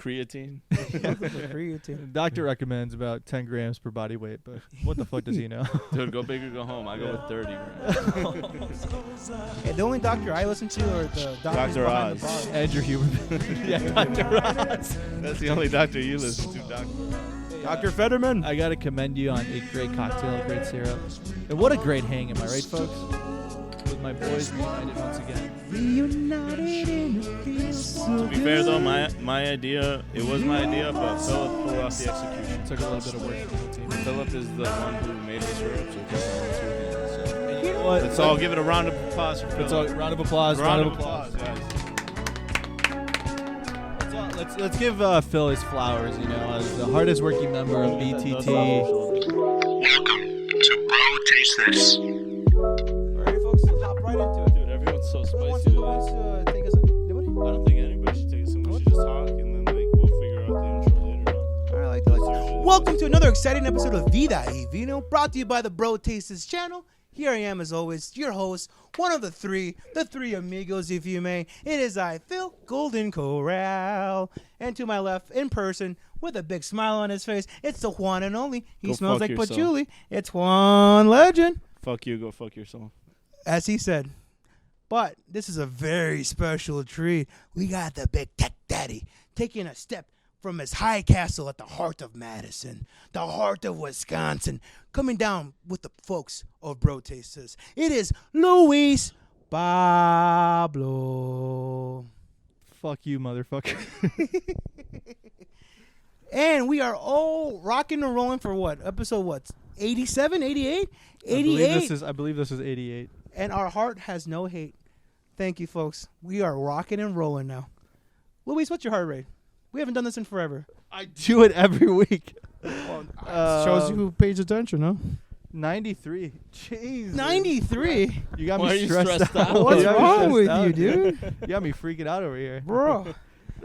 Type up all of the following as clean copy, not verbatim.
creatine. Doctor recommends about 10 grams per body weight, but what the fuck does he know? Dude, go big or go home. I go with 30 grams. Hey, the only doctor I listen to are the doctors Dr. behind Oz. the bar. And your human. Yeah, Dr. Oz. That's the only doctor you listen to, Doctor. Dr. Fetterman. I gotta commend you on a great cocktail, great syrup. And what a great hang, am I right, folks? With my boys reunited once again. Reunited in the feels so To be fair though, my idea, it was my idea, but Philip pulled off the execution. Took a little bit of work from the team. Philip is the one who made the syrup, so just on two hands. So. You know what? Let's all give it a round of applause for Let's all, Philip. round of applause. Round of applause, guys. Let's give Phill his flowers, you know, as the hardest working member of BTT. Welcome to Bro Taste This. Alright, folks, let's hop right into it. Dude, everyone's so Who wants spicy to today. take us in? Anybody? I don't think anybody should take it. Somebody should just talk, and then we'll figure out the intro later on. All right, I like that. Welcome to another exciting episode of VYV, brought to you by the Bro Tastes channel. Here I am, as always, your host, one of the three amigos, if you may. It is I, Phill Golden Corral. And to my left, in person, with a big smile on his face, it's the Juan and only. He Go smells fuck like yourself. patchouli. It's Juan Legend, Fuck you, go fuck yourself. as he said. But this is a very special treat. We got the big tech daddy taking a step from his high castle at the heart of Madison, the heart of Wisconsin, coming down with the folks of Bro Tastes. It is Luis Pablo. Fuck you, motherfucker. And we are all rocking and rolling for what? Episode what? 87, 88? 88. I believe this is 88. And our heart has no hate. Thank you, folks. We are rocking and rolling now. Luis, what's your heart rate? We haven't done this in forever. I do it every week. Shows you who pays attention, huh? 93. Jeez. 93? You got Why are me you stressed stressed out. out? What's You got me wrong stressed with out, you, dude? You got me freaking out over here. Bro.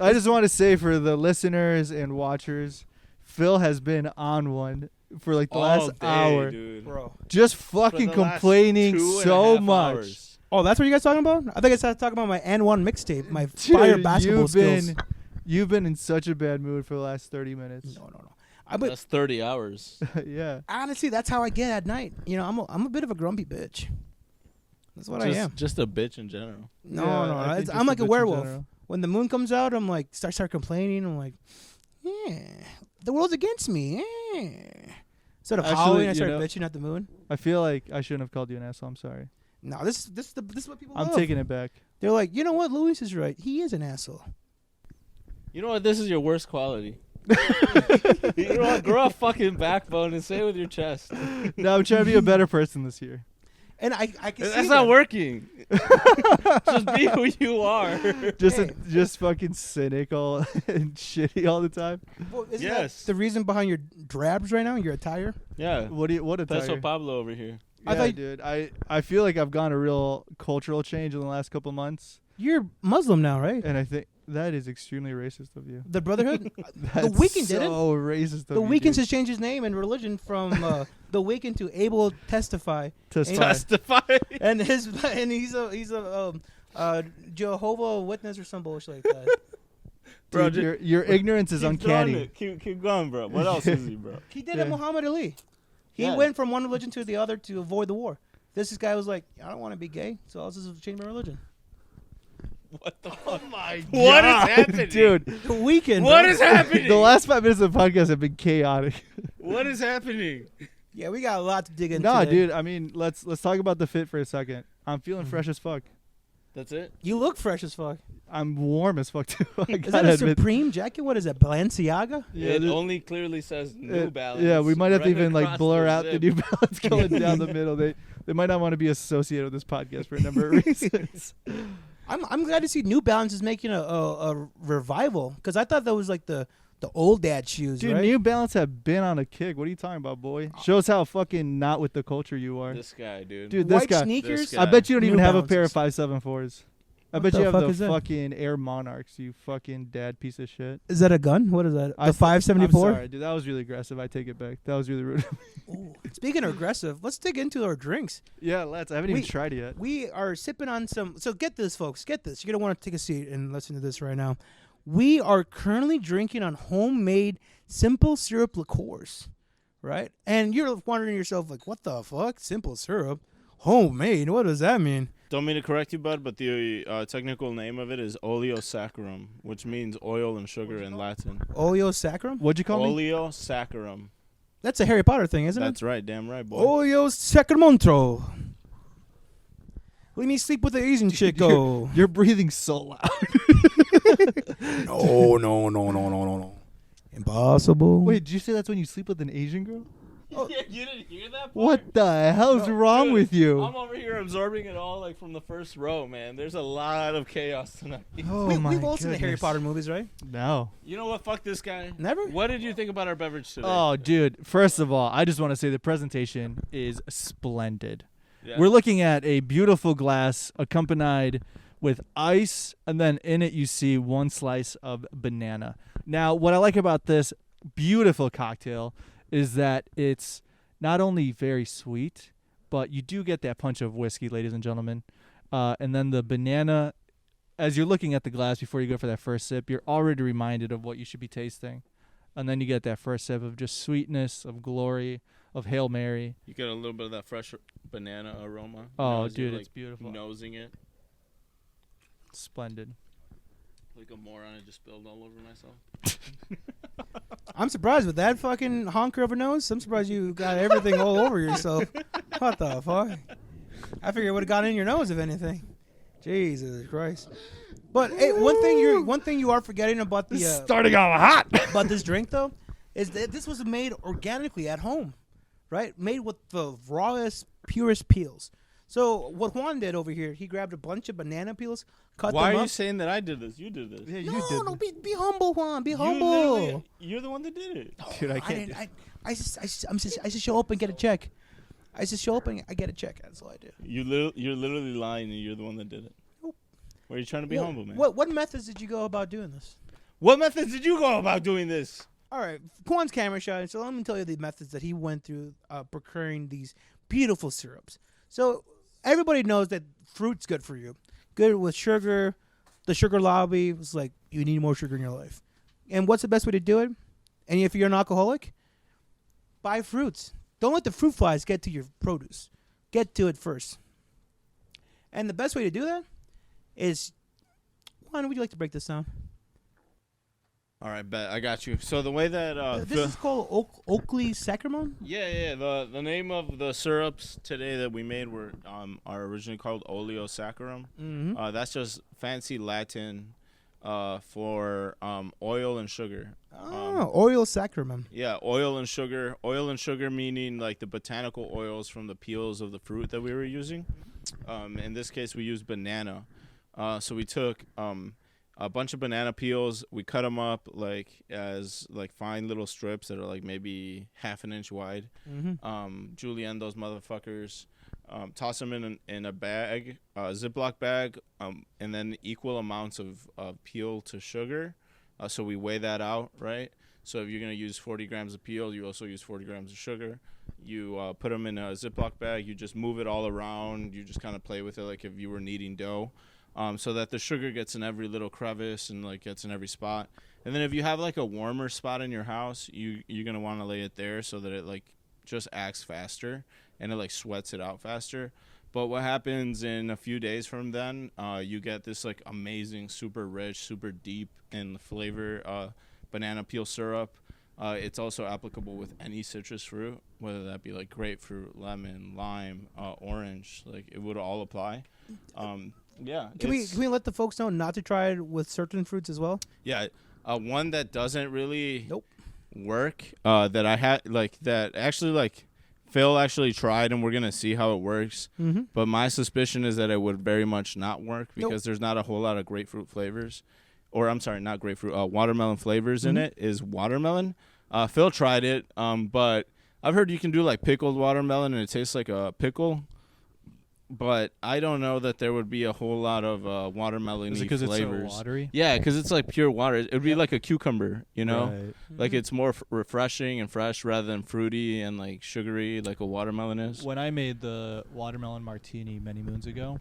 I just want to say for the listeners and watchers, Phill has been on one for like the last hour. Dude. Bro. Just For fucking the last complaining 2.5 so much. hours. Oh, that's what you guys talking about? I think I started talking about my N1 mixtape, my Dude, fire basketball skills. You've been in such a bad mood for the last 30 minutes. No. That's 30 hours. Yeah. Honestly, that's how I get at night. You know, I'm a bit of a grumpy bitch. That's what I am. Just a bitch in general. No. I think I'm just like a bitch in werewolf. general. When the moon comes out, I'm like, start complaining. I'm like, yeah, the world's against me. Yeah. Instead of Actually, howling, I you start know- bitching at the moon. I feel like I shouldn't have called you an asshole. I'm sorry. No, this is what people I'm love. taking it back. They're like, you know what? Luis is right. He is an asshole. You know what? This is your worst quality. You know what? Grow a fucking backbone and say it with your chest. No, I'm trying to be a better person this year. And I can see That's that. not working. Just be who you are. Just fucking cynical and shitty all the time. Well, isn't Yes. that the reason behind your drabs right now? Your attire? Yeah. What a That's tire. what Pablo over here. I Yeah, thought- dude. I feel like I've gone a real cultural change in the last couple months, You're Muslim now, right? and I think that is extremely racist of you. The Brotherhood? That's Weeknd did it. so racist of The you, Weeknd dude. has changed his name and religion from The Weeknd to Able Testify. Testify. And he's a Jehovah Witness or some bullshit like that. Bro, Dude, your ignorance is Keep throwing uncanny. it. Keep going, bro. What else is he, bro? He did Yeah. it Muhammad Ali. He Yeah. went from one religion to the other to avoid the war. This guy was like, I don't want to be gay, so I'll just change my religion. What the fuck? my What is happening? dude? The Weeknd. What bro. is happening? The last 5 minutes of the podcast have been chaotic. What is happening? Yeah, we got a lot to dig into. Nah, today. dude. I mean, let's talk about the fit for a second. I'm feeling fresh as fuck. That's it? You look fresh as fuck. I'm warm as fuck too. I Is that gotta a admit. Supreme jacket? What is it, Balenciaga? Yeah, it this- only clearly says New Balance. Yeah, we might have to right even like across blur the out the zip. New Balance going down the middle. They might not want to be associated with this podcast for a number of reasons. I'm glad to see New Balance is making a revival because I thought that was like the old dad shoes, Dude, right? New Balance have been on a kick. What are you talking about, boy? Shows how fucking not with the culture you are. This guy, dude. Dude, this White guy. sneakers. This guy. I bet you don't New even have a pair of Balances. 574s. I What bet the you have fuck the is that? fucking Air Monarchs, you fucking dad piece of shit. Is that a gun? What is that? I The th- 574? I'm sorry, dude. That was really aggressive. I take it back. That was really rude. Ooh. Speaking of aggressive, let's dig into our drinks. Yeah, let's. I haven't even We- tried it yet. We are sipping on some. So get this, folks. Get this. You're gonna want to take a seat and listen to this right now. we are currently drinking on homemade simple syrup liqueurs, right? And you're wondering to yourself, like, what the fuck? Simple syrup? Homemade? What does that mean? Don't mean to correct you, bud, but the technical name of it is oleosaccharum, which means oil and sugar in Latin. Oleosaccharum? What'd you call me? Oleosaccharum. That's a Harry Potter thing, isn't it? That's right, damn right, boy. Oleosacramento. Let me sleep with the Asian chick. You're breathing so loud. No. Impossible. Wait, did you say that's when you sleep with an Asian girl? You didn't hear that part? What the hell's wrong Dude, with you? I'm over here absorbing it all like from the first row, man. There's a lot of chaos tonight. Oh We've all seen the Harry Potter movies, right? No. You know what? Fuck this guy. Never? What did you think about our beverage today? Oh, dude. First of all, I just want to say the presentation is splendid. Yeah. We're looking at a beautiful glass accompanied with ice, and then in it you see one slice of banana. Now, what I like about this beautiful cocktail is that it's not only very sweet, but you do get that punch of whiskey, ladies and gentlemen. And then the banana, as you're looking at the glass before you go for that first sip, you're already reminded of what you should be tasting. And then you get that first sip of just sweetness, of glory, of Hail Mary. You get a little bit of that fresh banana aroma. Oh, as dude, you're, it's beautiful. Nosing it. Splendid. Like a moron, I just spilled all over myself. I'm surprised with that fucking honker of a nose. I'm surprised you got everything all over yourself. What the fuck? I figured it would have gotten in your nose, if anything. Jesus Christ. But hey, one thing you are forgetting about the Starting out hot. about this drink though is that this was made organically at home, right? Made with the rawest, purest peels. So what Juan did over here, he grabbed a bunch of banana peels, cut Why them are up. you saying that I did this? You did this. Yeah, you No, be humble, Juan. Be You humble. literally- You're the one that did it. Dude, I I can't. didn't. I just show up and get a check. I just show up and I get a check. That's all I do. You're literally lying, and you're the one that did it. Nope. Why are you trying to be humble, man? What methods did you go about doing this? What methods did you go about doing this? All right, Juan's camera shy, so let me tell you the methods that he went through procuring these beautiful syrups. So everybody knows that fruit's good for you. Good with sugar. The sugar lobby was like, you need more sugar in your life. And what's the best way to do it? And if you're an alcoholic, buy fruits. Don't let the fruit flies get to your produce. Get to it first. And the best way to do that is, Juan, would you like to break this down? All right, bet I got you. So the way that This is called Oakley Saccharum? yeah. The name of the syrups today that we made were are originally called oleosaccharum. Mm-hmm. That's just fancy Latin for oil and sugar. Oil Saccharum. Yeah, oil and sugar. Oil and sugar meaning like the botanical oils from the peels of the fruit that we were using. In this case, we used banana. So we took a bunch of banana peels. We cut them up as fine little strips that are like maybe half an inch wide. Mm-hmm. Julienne those motherfuckers. Toss them in a bag, a Ziploc bag, and then equal amounts of peel to sugar. So we weigh that out, right? So if you're going to use 40 grams of peel, you also use 40 grams of sugar. You put them in a Ziploc bag. You just move it all around. You just kind of play with it like if you were kneading dough, so that the sugar gets in every little crevice and gets in every spot. And then if you have a warmer spot in your house, you're going to want to lay it there so that it just acts faster and it sweats it out faster. But what happens in a few days from then, you get this amazing, super rich, super deep in flavor banana peel syrup. It's also applicable with any citrus fruit, whether that be grapefruit, lemon, lime, orange. It would all apply. Yeah. Can we let the folks know not to try it with certain fruits as well? Yeah. One that doesn't really work that I had that actually Phill actually tried, and we're going to see how it works. Mm-hmm. But my suspicion is that it would very much not work because there's not a whole lot of grapefruit flavors. Or, I'm sorry, not grapefruit. Watermelon flavors in it is watermelon. Phill tried it, but I've heard you can do pickled watermelon, and it tastes like a pickle. But I don't know that there would be a whole lot of watermelon-y flavors. Is it because it's so watery? Yeah, because it's pure water. It would be like a cucumber, you know? Right. It's more refreshing and fresh rather than fruity and sugary like a watermelon is. When I made the watermelon martini many moons ago,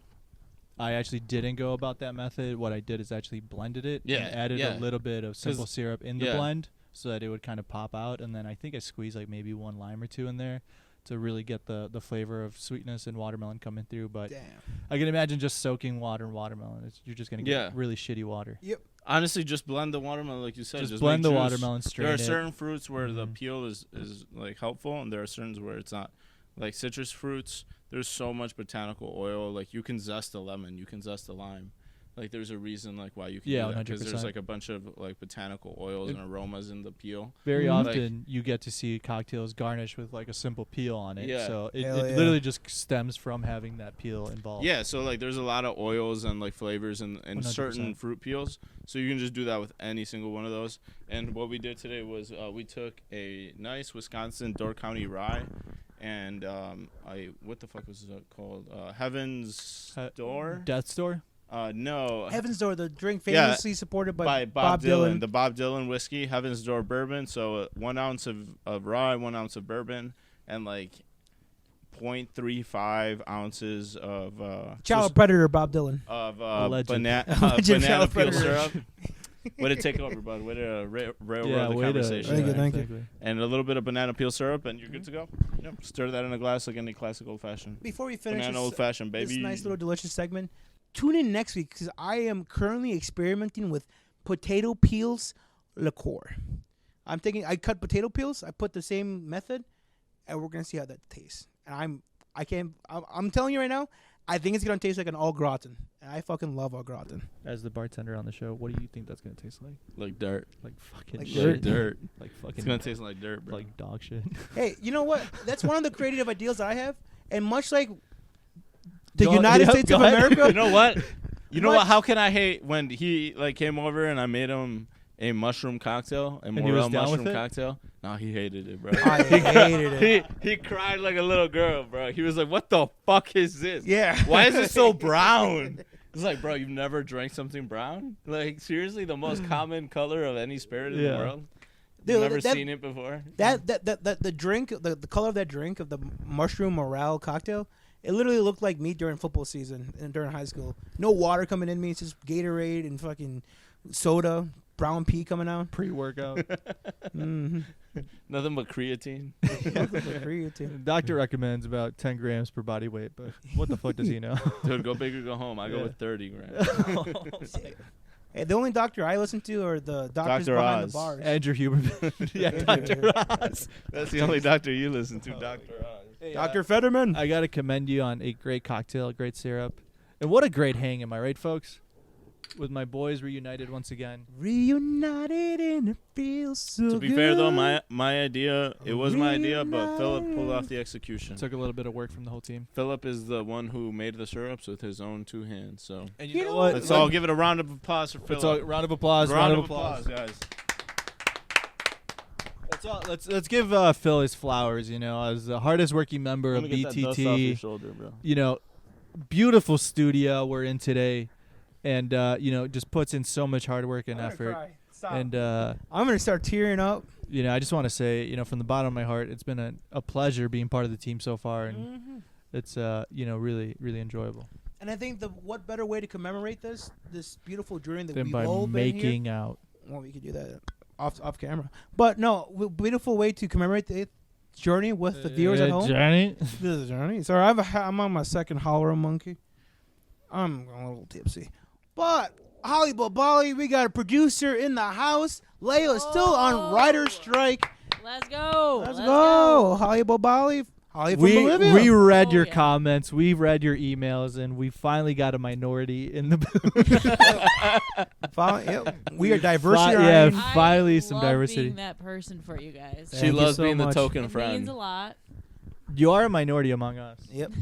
I actually didn't go about that method. What I did is actually blended it Yeah, and added yeah. a little bit of simple syrup in the yeah. blend so that it would kind of pop out. And then I think I squeezed like maybe 1 lime or 2 in there to really get the flavor of sweetness and watermelon coming through. But Damn. I can imagine just soaking water and watermelon. You're just going to Yeah. get really shitty water. Yep. Honestly, just blend the watermelon like you said. Just make blend the juice. watermelon, strain There are it. certain fruits where the Mhm. peel is like helpful, and there are certain where it's not. Like citrus fruits, there's so much botanical oil. Like you can zest a lemon, you can zest a lime. Like there's a reason like why you can Yeah, do that because 100%. there's like a bunch of like botanical oils and aromas in the peel. Very Mhm. often you get to see cocktails garnished with like a simple peel on it. Yeah. So it Hell yeah. literally just stems from having that peel involved. Yeah, so like there's a lot of oils and like flavors in 100%. certain fruit peels. So you can just do that with any single one of those. And what we did today was we took a nice Wisconsin Door County rye and what the fuck was it called? Heaven's Door? Death's Door? No. Heaven's Door, the drink Yeah, famously supported by by Bob Dylan. The Bob Dylan whiskey, Heaven's Door bourbon. So 1 ounce of rye, 1 ounce of bourbon, and like 0.35 ounces of Child predator Bob Dylan. of Alleged. banana Alleged banana child peel predator. syrup. Way to take over, bud. Way to railroad the way to- conversation. Thank you, thank you. exactly. And a little bit of banana peel syrup, and you're good to go. Yep. Stir that in a glass like any classic old fashioned. Before we finish Banana this, old fashioned, this baby. nice little delicious segment, tune in next week because I am currently experimenting with potato peels liqueur. I cut potato peels. I put the same method, and we're gonna see how that tastes. And I'm telling you right now, I think it's gonna taste like an au gratin. And I fucking love au gratin. As the bartender on the show, what do you think that's going to taste like? Like dirt. Like fucking Like shit. Like dirt. Like It's fucking gonna taste like dirt, bro. like dog shit. Hey, you know what? That's one of the creative ideas I have. And much like the Go- United yep, States go of ahead. America, You know what? You know What? what? How can I hate when he like came over and I made him a mushroom cocktail, a he was morel down with mushroom it? cocktail? No, he hated it, bro. I hated it. he cried like a little girl, bro. He was like, "What the fuck is this? Yeah. Why is it so brown?" It's like, bro, you've never drank something brown? Like, seriously, the most common color of any spirit in the Yeah. world? Dude, You've never that- seen it before? That the drink, the color of that drink of the mushroom morale cocktail, it literally looked like me during football season and during high school. No water coming in me. It's just Gatorade and fucking soda, brown pea coming out. Pre-workout. Mm-hmm. Nothing but creatine. Doctor recommends about 10 grams per body weight, but what the fuck does he know? Dude, go big or go home. I go Yeah. with 30 grams. Hey, the only doctor I listen to are the doctors Dr. behind Oz. the bars. Andrew Huberman. Yeah, Dr. Oz. That's the only doctor you listen to, Dr. Oz. Hey, Dr. Fetterman. I got to commend you on a great cocktail, a great syrup. And what a great hang, am I right, folks? With my boys reunited once again. Reunited and it feels so To be good. fair, though, my idea, it was my idea, but Philip pulled off the execution. Took a little bit of work from the whole team. Philip is the one who made the syrups with his own 2 hands. So And You know what? let's all give it a round of applause for Let's all, Philip. round of applause. Round of applause, guys. Let's give Phill his flowers. You know, as the hardest working member Let of me get that dust off your BTT. shoulder, bro. You know, beautiful studio we're in today, and you know, just puts in so much hard work and I'm gonna effort. cry. Stop. And I'm gonna start tearing up. you know, I just want to say, you know, from the bottom of my heart, it's been a pleasure being part of the team so far, and it's you know, really enjoyable. And I think what better way to commemorate this beautiful journey that Then we've by all been here. making out. Well, we could do that off camera. But no, beautiful way to commemorate the journey with the viewers at home. Journey. This is a journey. Sorry, I'm on my second holler monkey. I'm a little tipsy. But Holly Bobali, we got a producer in the house. Leo is still on writer's strike. Let's go. Let's go. Holly Bobali. Holly from We Bolivia. read Oh, your yeah. comments, we read your emails, and we finally got a minority in the booth. We are diversity. yeah, I finally some love diversity. being that person for you guys. Thank She you loves so being much. the token It friend. means a lot. You are a minority among us. Yep.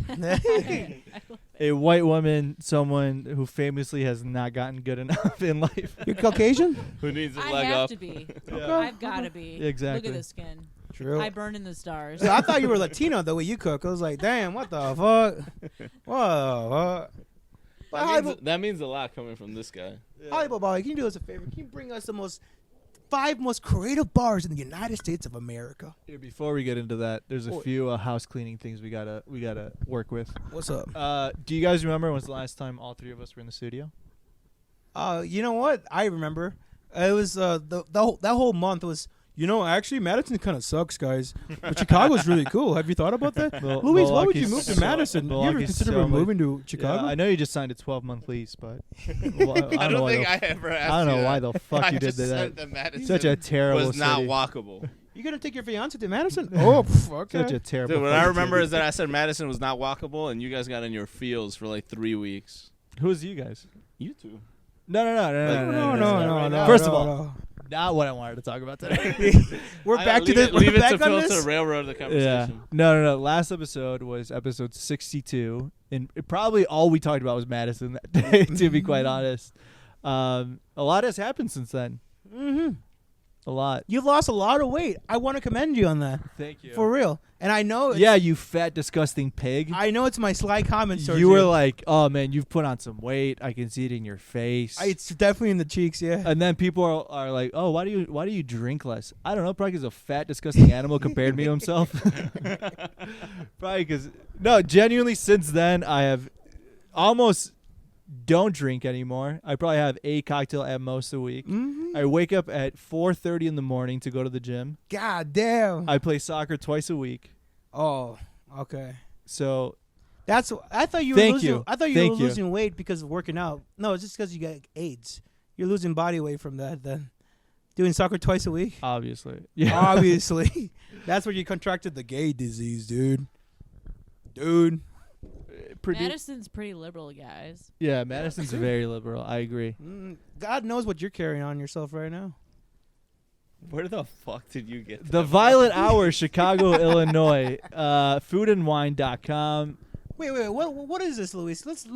A white woman, someone who famously has not gotten good enough in life. You're Caucasian? Who needs a I leg have up? to be. Yeah. I've got to be. Exactly. Look at the skin. True. I burn in the stars. I thought you were Latino the way you cook. I was like, damn, what the fuck? Whoa. But Holly That means a lot coming from this guy. Bobali, can you do us a favor? Can you bring us the most 5 most creative bars in the United States of America. Here, before we get into that, there's a few house cleaning things we gotta work with. What's up? Do you guys remember when's the last time all three of us were in the studio? You know what? I remember. It was that whole month was. Actually, Madison kind of sucks, guys. But Chicago's really cool. Have you thought about that? Luis, why would you move to Madison? You ever consider moving to Chicago? Yeah, I know you just signed a 12-month lease, but I don't think I ever asked I don't know you why that. the fuck you did just said that. Madison Such a terrible was not city. walkable. You're going to take your fiancé to Madison? Oh, fuck. Such a terrible Dude, what fucking I remember city. is that I said Madison was not walkable, and you guys got in your feels for like 3 weeks. Who's you guys? You two. No. First of all, not what I wanted to talk about today. We're back to the. Leave We're it to back on Phill this. to railroad the Yeah. conversation. No. Last episode was episode 62, and probably all we talked about was Madison that day, to be quite honest. A lot has happened since then. Mm-hmm. A lot. You've lost a lot of weight. I want to commend you on that. Thank you. For real. And I know. Yeah, you fat, disgusting pig. I know it's my sly comment. You were like, oh, man, you've put on some weight. I can see it in your face. It's definitely in the cheeks, yeah. And then people are like, oh, why do you drink less? I don't know. Probably because a fat, disgusting animal compared me to himself. Probably because genuinely since then I have almost don't drink anymore. I probably have a cocktail at most a week. Mm-hmm. I wake up at 4:30 in the morning to go to the gym. God damn. I play soccer twice a week. Oh, okay. So I thought you were Thank losing. you. I thought you Thank were you. losing weight because of working out. No, it's just because you got AIDS. You're losing body weight from that. Then doing soccer twice a week. obviously, yeah. Obviously, that's where you contracted the gay disease, dude. Madison's pretty liberal, guys. Yeah, Madison's very liberal. I agree. God knows what you're carrying on yourself right now. Where the fuck did you get The that? Violet Hour, Chicago, Illinois. Foodandwine.com. Wait. What is this, Luis? Let's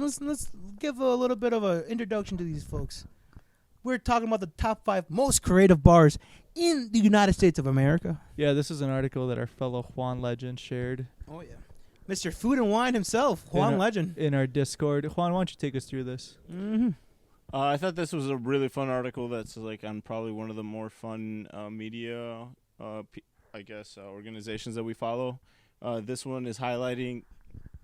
give a little bit of an introduction to these folks. We're talking about the top 5 most creative bars in the United States of America. Yeah, this is an article that our fellow Juan Legend shared Oh yeah, Mr. Food and Wine himself, Juan Legend. in our Discord. Juan, why don't you take us through this? Mm-hmm. I thought this was a really fun article that's like on probably one of the more fun media, organizations that we follow. This one is highlighting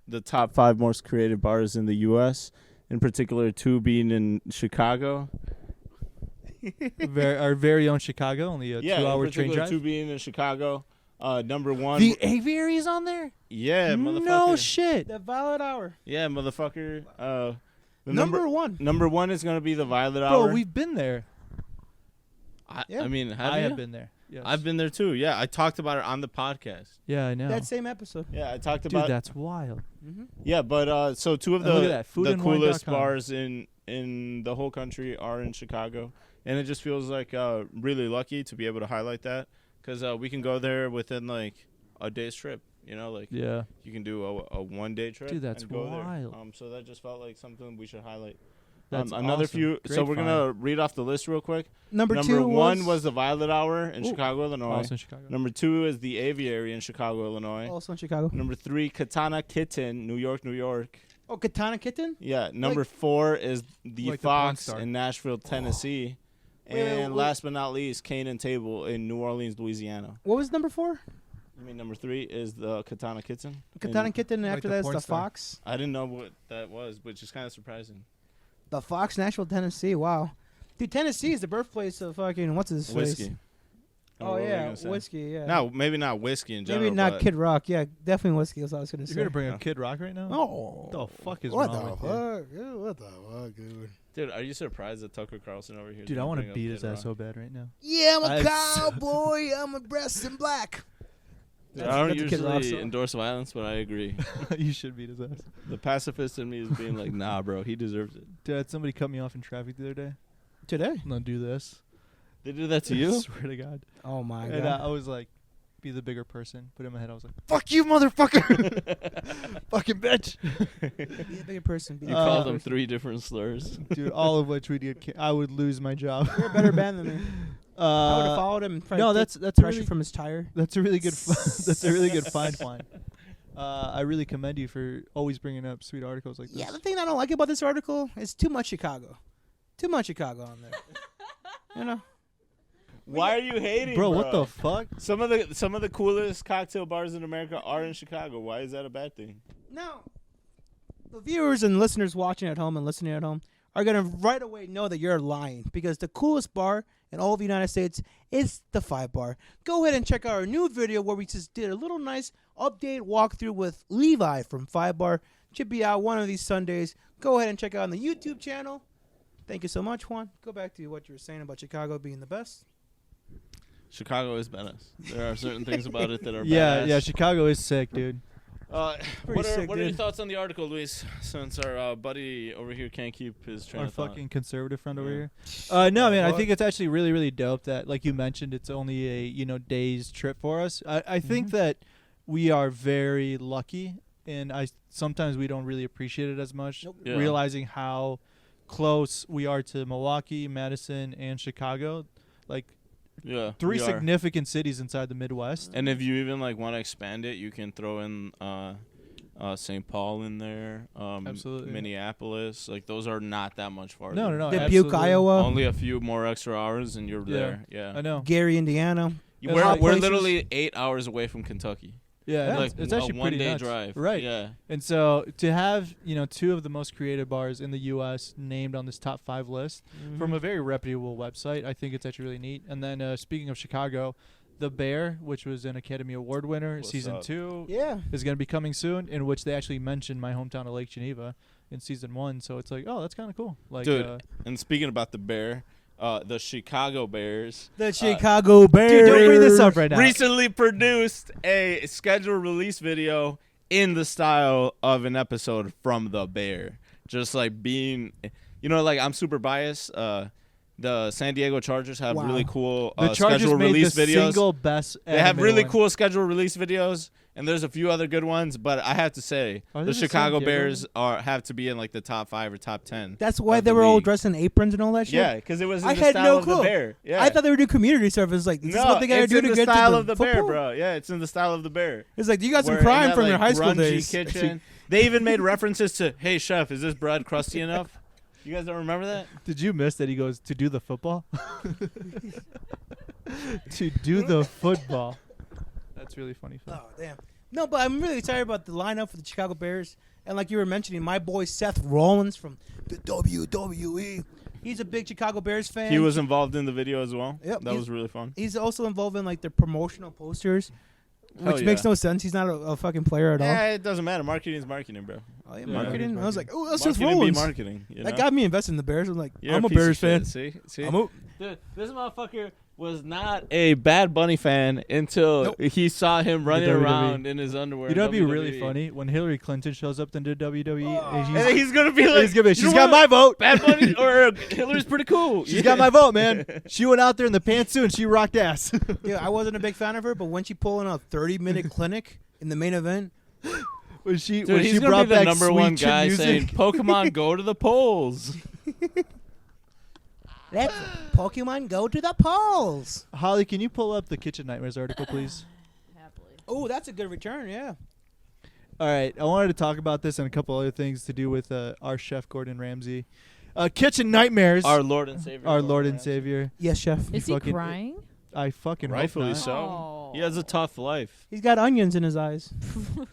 the top 5 most creative bars in the U.S., in particular 2 being in Chicago. Our very own Chicago, only a 2-hour in train particular drive. 2 being in Chicago. Number 1. The aviary is on there? Yeah, motherfucker. No shit. The Violet Hour. Yeah, motherfucker. The Number 1. Number 1 is going to be the Violet Bro, Hour. we've been there. Yeah. I mean, I you? have been there. Yes. I've been there too. Yeah, I talked about it on the podcast. Yeah, I know. That same episode. Yeah, I talked Dude, about. that's wild. Mm-hmm. Yeah, but so 2 of And look at the that, food the and wine coolest .com. bars in the whole country are in Chicago, and it just feels like really lucky to be able to highlight that because we can go there within like a day's trip. You know, like Yeah. you can do a 1-day trip. Dude, that's and go wild. There. So that just felt like something we should highlight. That's Another awesome. few. Great So we're find. gonna read off the list real quick. Number 2 1 was the Violet Hour in Ooh. Chicago, Illinois. Also in Chicago. Number 2 is the Aviary in Chicago, Illinois. also in Chicago. Number 3, Katana Kitten, New York, New York. Oh, Katana Kitten. Yeah. Number 4 is the Like the porn Fox star. in Nashville, Tennessee. Wait, And wait. last but not least, Cane and Table in New Orleans, Louisiana. What was number 4? I mean, number 3 is the Katana Kitten. Katana And Kitten. like After the that is porn the star. Fox. I didn't know what that was, which is kind of surprising. The Fox, Nashville, Tennessee. Wow. Dude, Tennessee is the birthplace of fucking what's his face? Whiskey. Oh What were we yeah, gonna say? whiskey. Yeah. No, maybe not whiskey in general. maybe not but Kid Rock. Yeah, definitely whiskey. Was what I was gonna say. You're gonna bring Yeah. up Kid Rock right now? Oh, What the fuck is what wrong the with you? fuck? Yeah, what the fuck, dude? Dude, are you surprised that Tucker Carlson over here? Dude, I want to beat his ass so bad right now. Yeah, I'm a I've- cowboy. I'm a dressed in black. Dude, That's- I don't that's a Kid Rock usually song. endorse violence, but I agree. You should beat his ass. The pacifist in me is being like, nah, bro, he deserves it. Dude, had somebody cut me off in traffic the other day. Today? No, do this. They did that to I you? swear to God. Oh my And god. I was like, be the bigger person. But in my head, I was like, fuck you, motherfucker. Fucking bitch. Be a bigger person. Be You a called bigger them person. 3 different slurs. Dude, all of which would get I would lose my job. You're a better band than me. I would have followed him. And tried no, to that's take a pressure really, from his tire. that's a really good that's a really good find, Juan. I really commend you for always bringing up sweet articles like this. Yeah, the thing I don't like about this article is too much Chicago. Too much Chicago on there. You know? Why are you hating, Bro, what the fuck? Some of the coolest cocktail bars in America are in Chicago. Why is that a bad thing? Now, the viewers and listeners watching at home and listening at home are going to right away know that you're lying because the coolest bar in all of the United States is the 5 Bar. Go ahead and check out our new video where we just did a little nice update walkthrough with Levi from 5 Bar. Should be out one of these Sundays. Go ahead and check out on the YouTube channel. Thank you so much, Juan. Go back to what you were saying about Chicago being the best. Chicago is badass. There are certain things about it that are Yeah, badass. yeah, Chicago is sick, dude. What sick, are your dude. thoughts on the article, Luis? Since our buddy over here can't keep his train Our of thought. fucking conservative friend over Yeah. here. No, man, I What? think it's actually really, really dope that, like you mentioned, it's only a day's trip for us. I think that we are very lucky, and sometimes we don't really appreciate it as much, Nope. Yeah. realizing how close we are to Milwaukee, Madison, and Chicago. Like Yeah, three we are. significant cities inside the Midwest. And if you even like want to expand it, you can throw in St. Paul in there. Absolutely. Minneapolis. Like those are not that much farther. No. Dubuque, absolutely. Iowa, Only a few more extra hours and you're Yeah. there. Yeah. I know. Gary, Indiana. And We're, hot we're places. literally 8 hours away from Kentucky. Yeah, Like it's a actually pretty 1-day nuts. drive. Right. Yeah. And so to have, two of the most creative bars in the U.S. named on this top 5 list from a very reputable website, I think it's actually really neat. And then speaking of Chicago, The Bear, which was an Academy Award winner, What's season up? 2 Yeah. is going to be coming soon, in which they actually mentioned my hometown of Lake Geneva in season 1. So it's like, oh, that's kind of cool. Like, Dude, and speaking about the Bear, the Chicago Bears The Chicago Bears. dude, don't bring this up right now. recently produced a scheduled release video in the style of an episode from The Bear. Just like being, like I'm super biased. The San Diego Chargers have Wow. really cool The Chargers schedule made release the videos. single best. They have animated really one. cool schedule release videos, and there's a few other good ones. But I have to say, Are they the the San Chicago Diego Bears have to be in like the top 5 or top 10. That's why of they the were all league. dressed in aprons and all that shit. Yeah, because it was in I the had style no of the clue. Bear. Yeah. I thought they were doing community service. Like, this is what they gotta it's do in to the get to style the of the Bear, football? bro. Yeah, it's in the style of the Bear. It's like, you got some Where in prime that, from your like, high school grungy days. kitchen. They even made references to, "Hey chef, is this bread crusty enough?" You guys don't remember that? Did you miss that he goes to do the football? To do the football. That's really funny. Phil. Oh, damn. No, but I'm really excited about the lineup for the Chicago Bears. And like you were mentioning, my boy Seth Rollins from the WWE. He's a big Chicago Bears fan. He was involved in the video as well. Yep, That he's- was really fun. He's also involved in like their promotional posters, Hell which yeah. makes no sense. He's not a fucking player at all. Yeah, it doesn't matter. Marketing is marketing, bro. Oh, yeah, Yeah. marketing. I was like, oh, that's Marketing just Rollins. be marketing. You That know? got me invested in the Bears. I'm like, You're I'm a piece of Bears fan. shit. See? I'm a, Dude, this motherfucker was not a Bad Bunny fan until Nope. he saw him running WWE. around in his underwear. You know, in it'd be really WWE. funny when Hillary Clinton shows up into WWE. And And then he's gonna be like, he's gonna be, "You she's know got what? my vote. Bad Bunny or Hillary's pretty cool. She's got my vote, man. She went out there in the pantsuit and she rocked ass. yeah, I wasn't a big fan of her, but when she pulled in a 30-minute clinic in the main event, when she Dude, when he's she gonna brought be the back number sweet one chin guy music. saying, "Pokemon, go to the polls." let's Pokemon go to the polls. Holly, can you pull up the Kitchen Nightmares article, please? Happily. Oh, that's a good return, yeah. All right, I wanted to talk about this and a couple other things to do with our chef Gordon Ramsay. Kitchen Nightmares, Our Lord and Savior. our Lord and Ramsey. Savior. Yes, chef. Is he fucking- crying? I fucking hope Rightfully not. so. Oh. He has a tough life. He's got onions in his eyes.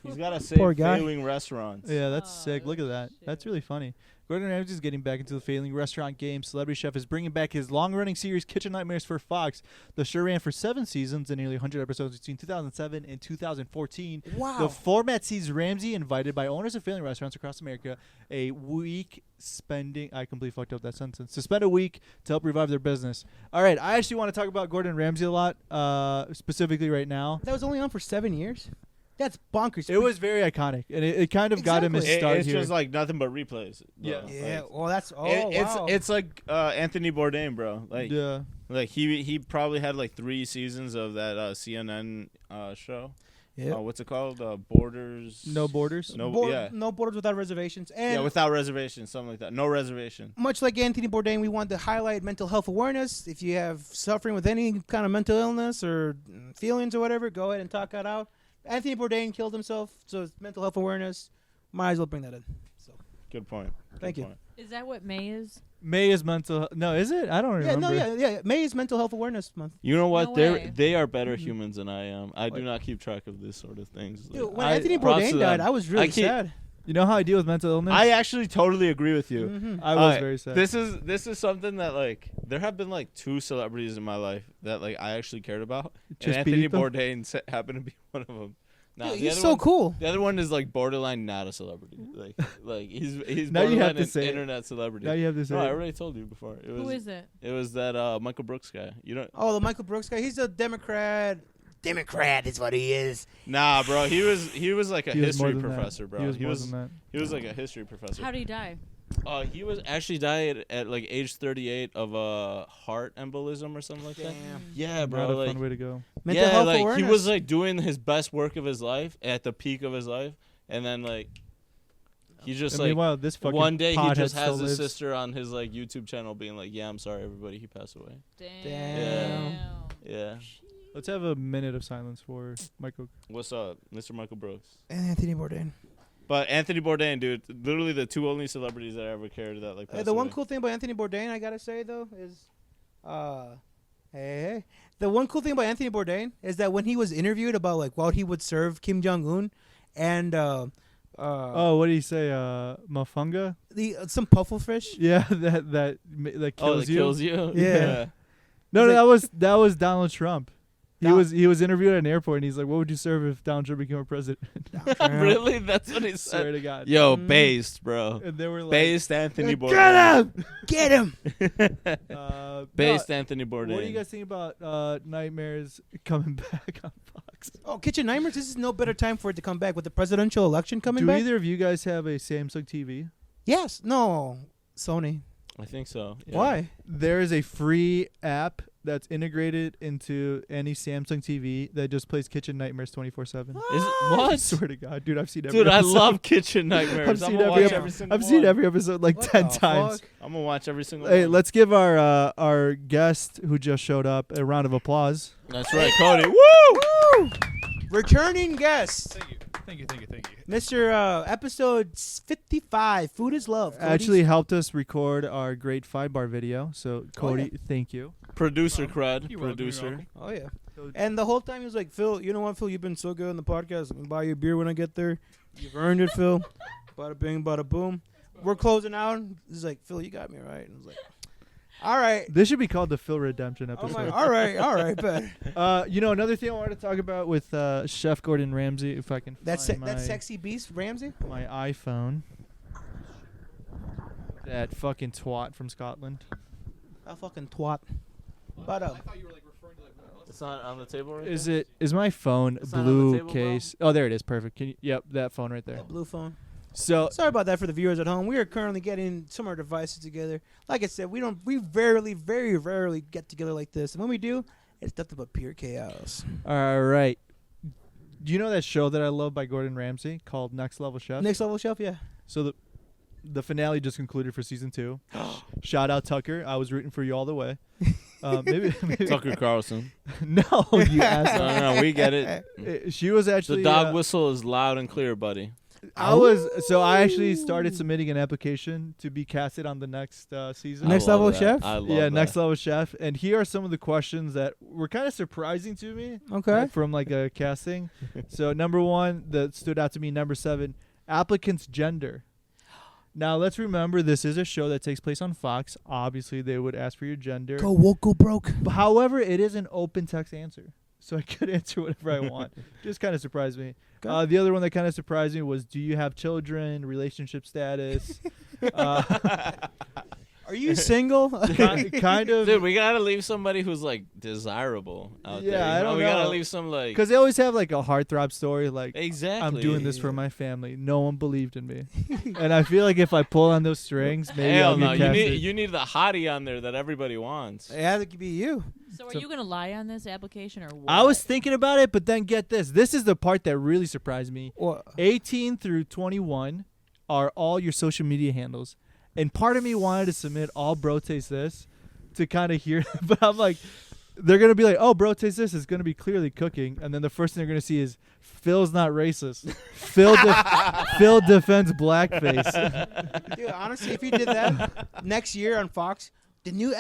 He's got to save Poor guy. failing restaurants. Yeah, that's Oh, sick. Look at that. That's really funny. Gordon Ramsay's getting back into the failing restaurant game. Celebrity Chef is bringing back his long-running series Kitchen Nightmares for Fox. The show ran for 7 seasons and nearly 100 episodes between 2007 and 2014. Wow. The format sees Ramsay invited by owners of failing restaurants across America a week spending. I completely fucked up that sentence. To spend a week to help revive their business. All right, I actually want to talk about Gordon Ramsay a lot, specifically right now. That was only on for 7 years? That's bonkers. It was very iconic, and it kind of got him his Exactly. start It's here. just like nothing but replays. Yeah. bro. Yeah, Like, well, that's... Oh, it's wow. it's like Anthony Bourdain, bro. Like yeah. like he probably had like 3 seasons of that CNN show. Yeah. What's it called? Borders. No Borders. No. yeah. No borders without reservations. And Yeah, without reservation, something like that. No reservation. much like Anthony Bourdain, we want to highlight mental health awareness. If you have suffering with any kind of mental illness or feelings or whatever, go ahead and talk that out. Anthony Bourdain killed himself, so it's mental health awareness. Might as well bring that in. So Good point. Thank Good you. point. Is that what May is? May is mental. No, is it? I don't Yeah, remember. yeah. May is Mental Health Awareness Month. You know what? No way. They are better humans than I am. I do not keep track of this sort of things. Dude, when I- Anthony props Bourdain to died, them. I was really I keep- sad. You know how I deal with mental illness? I actually totally agree with you. Mhm. I was Alright, very sad. This is something that like there have been like 2 celebrities in my life that like I actually cared about, Just and Anthony beat them? Bourdain happened to be one of them. Nah, Dude, the he's other so one, cool. The other one is like borderline not a celebrity. Like he's Now you borderline have to an say it. internet celebrity. now you have to say. No, I it. already told you before. It was Who is it? It was that Michael Brooks guy. You don't? Oh, the Michael Brooks guy. He's a Democrat. Democrat is what he is. Nah, bro. He was like a He was more history than that. professor, bro. He was more than that. He was like a history professor. How did he die? He was actually died at like age 38 of a heart embolism or something like that. Damn. Yeah, Not bro. a Like fun way to go. Mental yeah, health like awareness. he was like doing his best work of his life at the peak of his life, and then like he just And like meanwhile, this fucking one day he pothead just has still his lives. sister on his like YouTube channel being like, "Yeah, I'm sorry, everybody, he passed away." Damn. Yeah. Let's have a minute of silence for Michael. What's up, Mr. Michael Brooks? Anthony Bourdain. But Anthony Bourdain, dude, literally the 2 only celebrities that I ever cared that like. Hey, passed the one away. cool thing about Anthony Bourdain, I gotta say though, is, hey, the one cool thing about Anthony Bourdain is that when he was interviewed about like what he would serve Kim Jong Un, and Oh, what did he say? Mafunga? some puffelfish. Yeah, that Oh, kills that you. kills you. Yeah. No, He's that was Donald Trump. He was interviewed at an airport and he's like, "What would you serve if Donald Trump became a president?" Really? That's what he Swear said. to God. Yo, Mm. based, bro. And they were like, Based Anthony Bourdain. Get him! Based no, Anthony Bourdain. What do you guys think about Nightmares coming back on Fox? Oh, Kitchen Nightmares. This is no better time for it to come back with the presidential election coming Do back. either of you guys have a Samsung TV? Yes. No. Sony. I think so. Yeah. Why? There is a free app that's integrated into any Samsung TV that just plays Kitchen Nightmares 24/7. Is it, I what? swear to God, dude, I've seen every Dude, I episode. love Kitchen Nightmares. I've I'm seen gonna every watch ep- every single I've seen one. every episode like What 10 the times. fuck? I'm gonna watch every single Hey, one. let's give our guest who just showed up a round of applause. That's right, Cody. Woo! Returning guest, Thank you. Mr. Episode 55. Food is love. Cody's- Actually helped us record our great 5-bar video. So, Cody, thank you. Producer crud. You're welcome, you're Producer. welcome. Oh yeah. And the whole time he was like, Phil, you know what, Phil? You've been so good on the podcast. I'm gonna buy you a beer when I get there. You've earned it, Phil. Bada bing, bada boom. We're closing out. He's like, Phil, you got me right. And I was like, all right. This should be called the Phill Redemption Oh episode. my, all right, bet. You know, another thing I wanted to talk about with Chef Gordon Ramsay, if I can That find that sexy beast, Ramsey. my iPhone. That fucking twat from Scotland. That fucking twat. But It's not on the table right Is my phone It's not on the blue table, bro? case? Oh, there it is. Perfect. Can you, yep, that phone right there. that blue phone. So Sorry about that for the viewers at home. We are currently getting some of our devices together. Like I said, we very rarely get together like this. And when we do, it's nothing but pure chaos. all right. Do you know that show that I love by Gordon Ramsay called Next Level Chef? Next level shelf, yeah. So the finale just concluded for season 2. Shout out Tucker. I was rooting for you all the way. Maybe Tucker Carlson. no, you asshole. No, we get it. She was actually The dog whistle is loud and clear, buddy. I actually started submitting an application to be casted on the next season. Next I love Level that. Chef? I love Yeah, that. Next Level Chef. And here are some of the questions that were kind of surprising to me. Okay. From like a casting. So number 1 that stood out to me, number 7, applicant's gender. Now let's remember this is a show that takes place on Fox. Obviously they would ask for your gender. Go woke, go broke. But however, it is an open text answer. So I could answer whatever I want. Just kind of surprised me. Okay. The other one that kind of surprised me was, do you have children, relationship status? Are you single? kind of. Dude, we gotta leave somebody who's like desirable out there. Yeah, I don't We know. gotta leave some like. Because they always have like a heartthrob story like, Exactly. I'm doing this for my family. No one believed in me. And I feel like if I pull on those strings, maybe Hell I'll no! get You casted. need the hottie on there that everybody wants. It had to be you. So are So- you gonna lie on this application or what? I was thinking about it, but then get this. This is the part that really surprised me. Or 18 through 21 are all your social media handles. And part of me wanted to submit all Bro Taste This to kind of hear, but I'm like, they're gonna be like, "Oh, bro, taste this." It's gonna be clearly cooking, and then the first thing they're gonna see is Phil's not racist. Phill defends blackface. Dude, honestly, if you did that next year on Fox, the new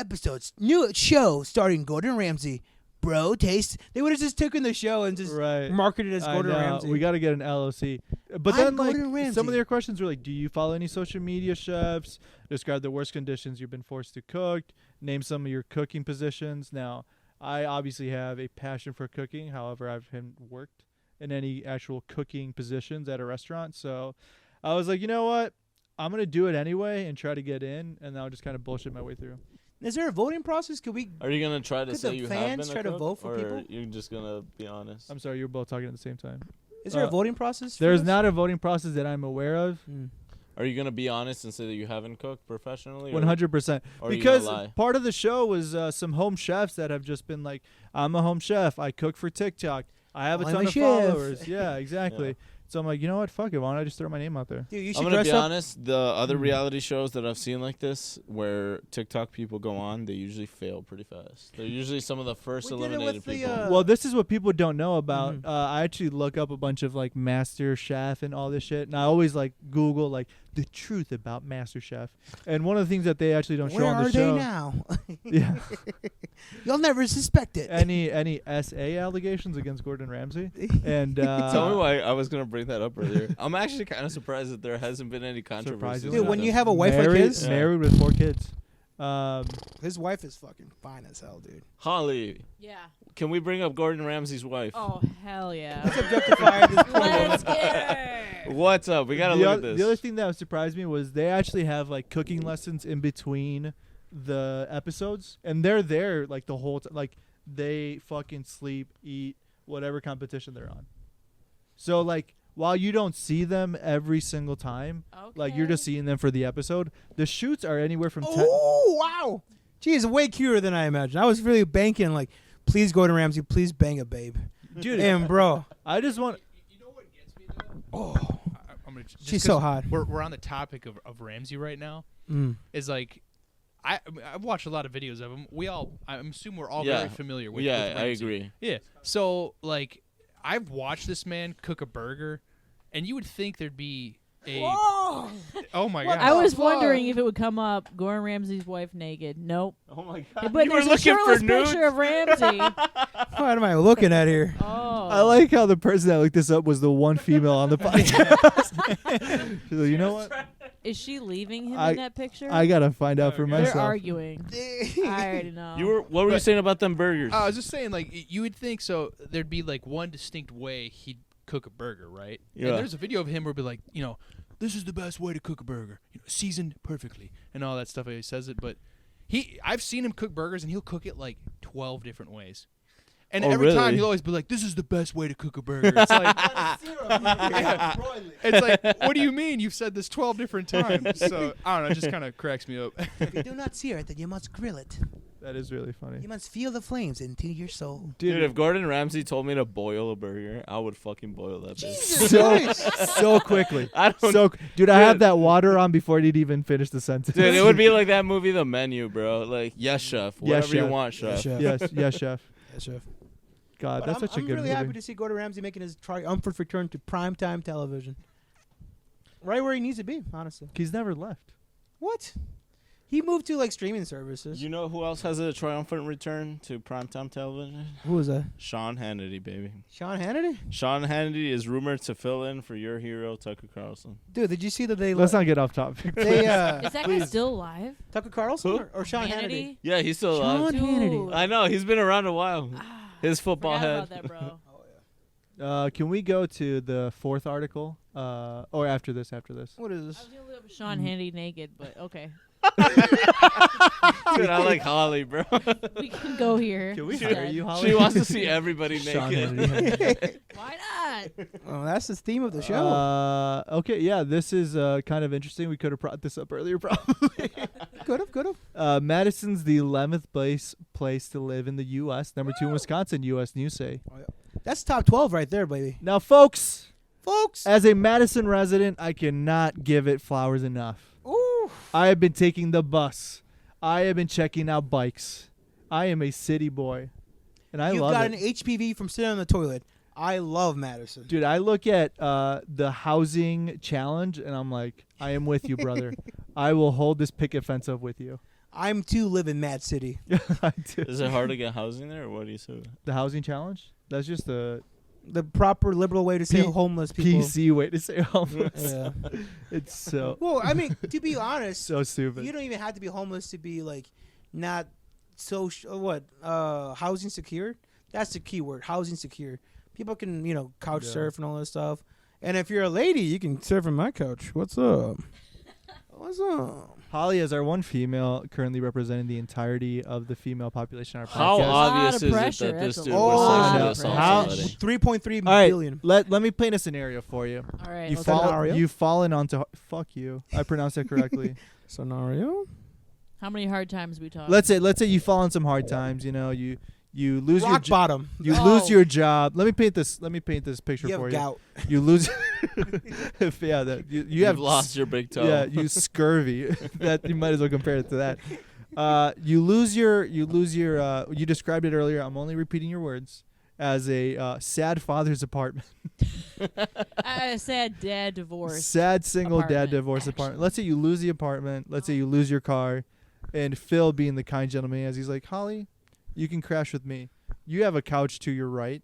show starring Gordon Ramsay, Bro Taste, they would have just taken the show and just Right. marketed it as Gordon Ramsay. We got to get an LLC. But I'm then, like, Gordon Ramsay. some of their questions were like, do you follow any social media chefs? Describe the worst conditions you've been forced to cook. Name some of your cooking positions. Now, I obviously have a passion for cooking. However, I haven't worked in any actual cooking positions at a restaurant. So I was like, you know what? I'm going to do it anyway and try to get in, and I'll just kind of bullshit my way through. Is there a voting process? Could we? Are you gonna try to Could say the you have fans been a try to cook, vote for or people? you're just gonna be honest? I'm sorry, you were both talking at the same time. Is there a voting process? for There's this? not a voting process that I'm aware of. Are you gonna be honest and say that you haven't cooked professionally? 100%. Or are you Because gonna lie? part of the show was some home chefs that have just been like, I'm a home chef. I cook for TikTok. I have a I'm ton a of chef." followers. Yeah, exactly. Yeah. So I'm like, you know what? Fuck it. Why don't I just throw my name out there? Dude, you I'm should gonna dress be up. honest. The other reality shows that I've seen like this, where TikTok people go on, they usually fail pretty fast. They're usually some of the first We did it eliminated with the, people. Well, this is what people don't know about. Mhm. I actually look up a bunch of like Master Chef and all this shit, and I always like Google like the truth about Master Chef. And one of the things that they actually don't show Where on the are show, they now? yeah, You'll never suspect it. any SA allegations against Gordon Ramsay, and Tell me why I was gonna bring that up earlier. I'm actually kind of surprised that there hasn't been any controversy. Surprisingly. Dude, when you have a wife like married, his, married with 4 kids. his wife is fucking fine as hell, dude. Holly, Yeah. can we bring up Gordon Ramsay's wife? Oh, hell yeah. Let's objectify this poor woman. Let's get her. What's up? We gotta the, look oth- at this. the other thing that surprised me was they actually have like cooking lessons in between the episodes, and they're there like the whole time. Like they fucking sleep, eat, whatever competition they're on. So like while you don't see them every single time, like you're just seeing them for the episode, the shoots are anywhere from 10. Oh, wow. Geez, way cuter than I imagined. I was really banking like, please, Gordon Ramsay, please bang a babe. Dude, And bro, I just want. You know what gets me though? oh, I'm gonna just she's 'cause so hot. We're on the topic of Ramsey right now. Mm. Is like, I've watched a lot of videos of him. I assume we're all Yeah. very familiar with. yeah, with I Ramsey. agree. Yeah. So like, I've watched this man cook a burger, and you would think there'd be a. Whoa. Oh my What god. I was fuck? wondering if it would come up Gordon Ramsay's wife naked. Nope. Oh my god! But you were there's a looking for shirtless nudes. picture of Ramsay. What am I looking at here? Oh. I like how the person that looked this up was the one female on the podcast. She's like, you know what? Is she leaving him I- in that picture? I gotta find out for Okay. They're myself. arguing. I already know. What were you But- saying about them burgers? I was just saying, like, you would think so. There'd be like one distinct way he'd cook a burger, right? Yeah. And there's a video of him where it'd be like, this is the best way to cook a burger, seasoned perfectly, and all that stuff. He says it, but I've seen him cook burgers, and he'll cook it like 12 different ways. And Oh, every time really? he'll always be like, "This is the best way to cook a burger." It's like, it's like, what do you mean? You've said this 12 different times. So I don't know. It just kind of cracks me up. If you do not sear it, then you must grill it. That is really funny. You must feel the flames into your soul. Dude, if Gordon Ramsay told me to boil a burger, I would fucking boil that bitch. so quickly. I don't. Dude, I had that water on before he'd even finish the sentence. Dude, it would be like that movie, The Menu, bro. Like, yes, chef. Yes, Whatever you chef. want, chef. chef. yes, yes, chef. Yes, chef. God, But that's such a I'm good really movie. happy to see Gordon Ramsay making his triumphant return to primetime television. Right where he needs to be, honestly. He's never left. What? He moved to like streaming services. You know who else has a triumphant return to primetime television? Who was that? Sean Hannity, baby. Sean Hannity? Sean Hannity is rumored to fill in for your hero, Tucker Carlson. Dude, did you see that they Let's not get off topic. they Is that guy still alive? Tucker Carlson Who? or Sean Hannity? Yeah, he's still alive. Sean Hannity. I know, he's been around a while. His football Forgot head. about that, bro. Can we go to the 4th article? Or after this? After this. What is I this? was gonna look up Sean Hannity naked, but okay. Dude, I like Holly, bro. We can go here. Can we instead. hire you, Holly? She wants to see everybody Sean naked. Hannity. Why not? Oh, that's the theme of the show. Okay, yeah, this is kind of interesting. We could have brought this up earlier, probably. Could have. Madison's the 11th place to live in the U.S. Number 2 in Wisconsin, U.S. News say. That's top 12 right there, baby. Now, folks, Folks. as a Madison resident, I cannot give it flowers enough. Ooh. I have been taking the bus. I have been checking out bikes. I am a city boy. and I You've love got it. an HPV from sitting on the toilet. I love Madison. Dude, I look at the housing challenge, and I'm like, I am with you, brother. I will hold this picket fence up with you. I'm too live in Mad City. I do. Is it hard to get housing there, or what do you say? The housing challenge? That's just the The proper liberal way to say P- homeless people. PC way to say homeless. Yeah. It's so Well, I mean, to be honest, so stupid. you don't even have to be homeless to be like not housing secure. That's the key word, housing secure. People can, couch surf and all that stuff. And if you're a lady, you can surf on my couch. What's up? What's up? Holly is our one female currently representing the entirety of the female population on our How podcast. obvious Lot of is pressure, it that this that's a dude lot. was sexually How- assaulted how- already? 3.3 All right, billion. let me paint a scenario for you. All right. You let's fall- go. Scenario? You've fallen onto fuck you. I pronounced that correctly. Scenario? How many hard times we talk? let's say you fall on some hard times. You lose your Rock bottom. you Oh. lose your job. Let me paint this picture You for have you. gout. You lose. Yeah, that you You've have lost your big toe. Yeah, you scurvy. That you might as well compare it to that. You lose your. You described it earlier. I'm only repeating your words as a sad father's apartment. A sad dad divorce. Sad single dad apartment, divorce actually. apartment. Let's say you lose the apartment. Let's say you lose your car, and Phill, being the kind gentleman, as he's like, Holly, you can crash with me. You have a couch to your right,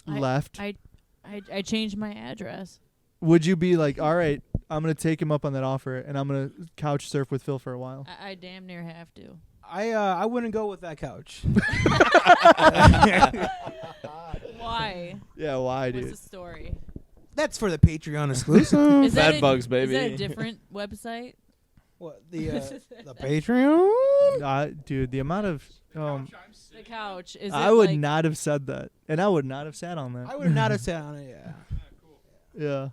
left. I changed my address. Would you be like, all right, I'm gonna take him up on that offer, and I'm gonna couch surf with Phill for a while? I damn near have to. I wouldn't go with that couch. Why? Yeah, why, What's dude? the story? That's for the Patreon exclusive. Is that Bad bugs, baby. Is that a different website? What the Patreon? Dude, the amount of The couch. Is I it would like, not have said that, and I would not have sat on that. I would not have sat on it. Yeah.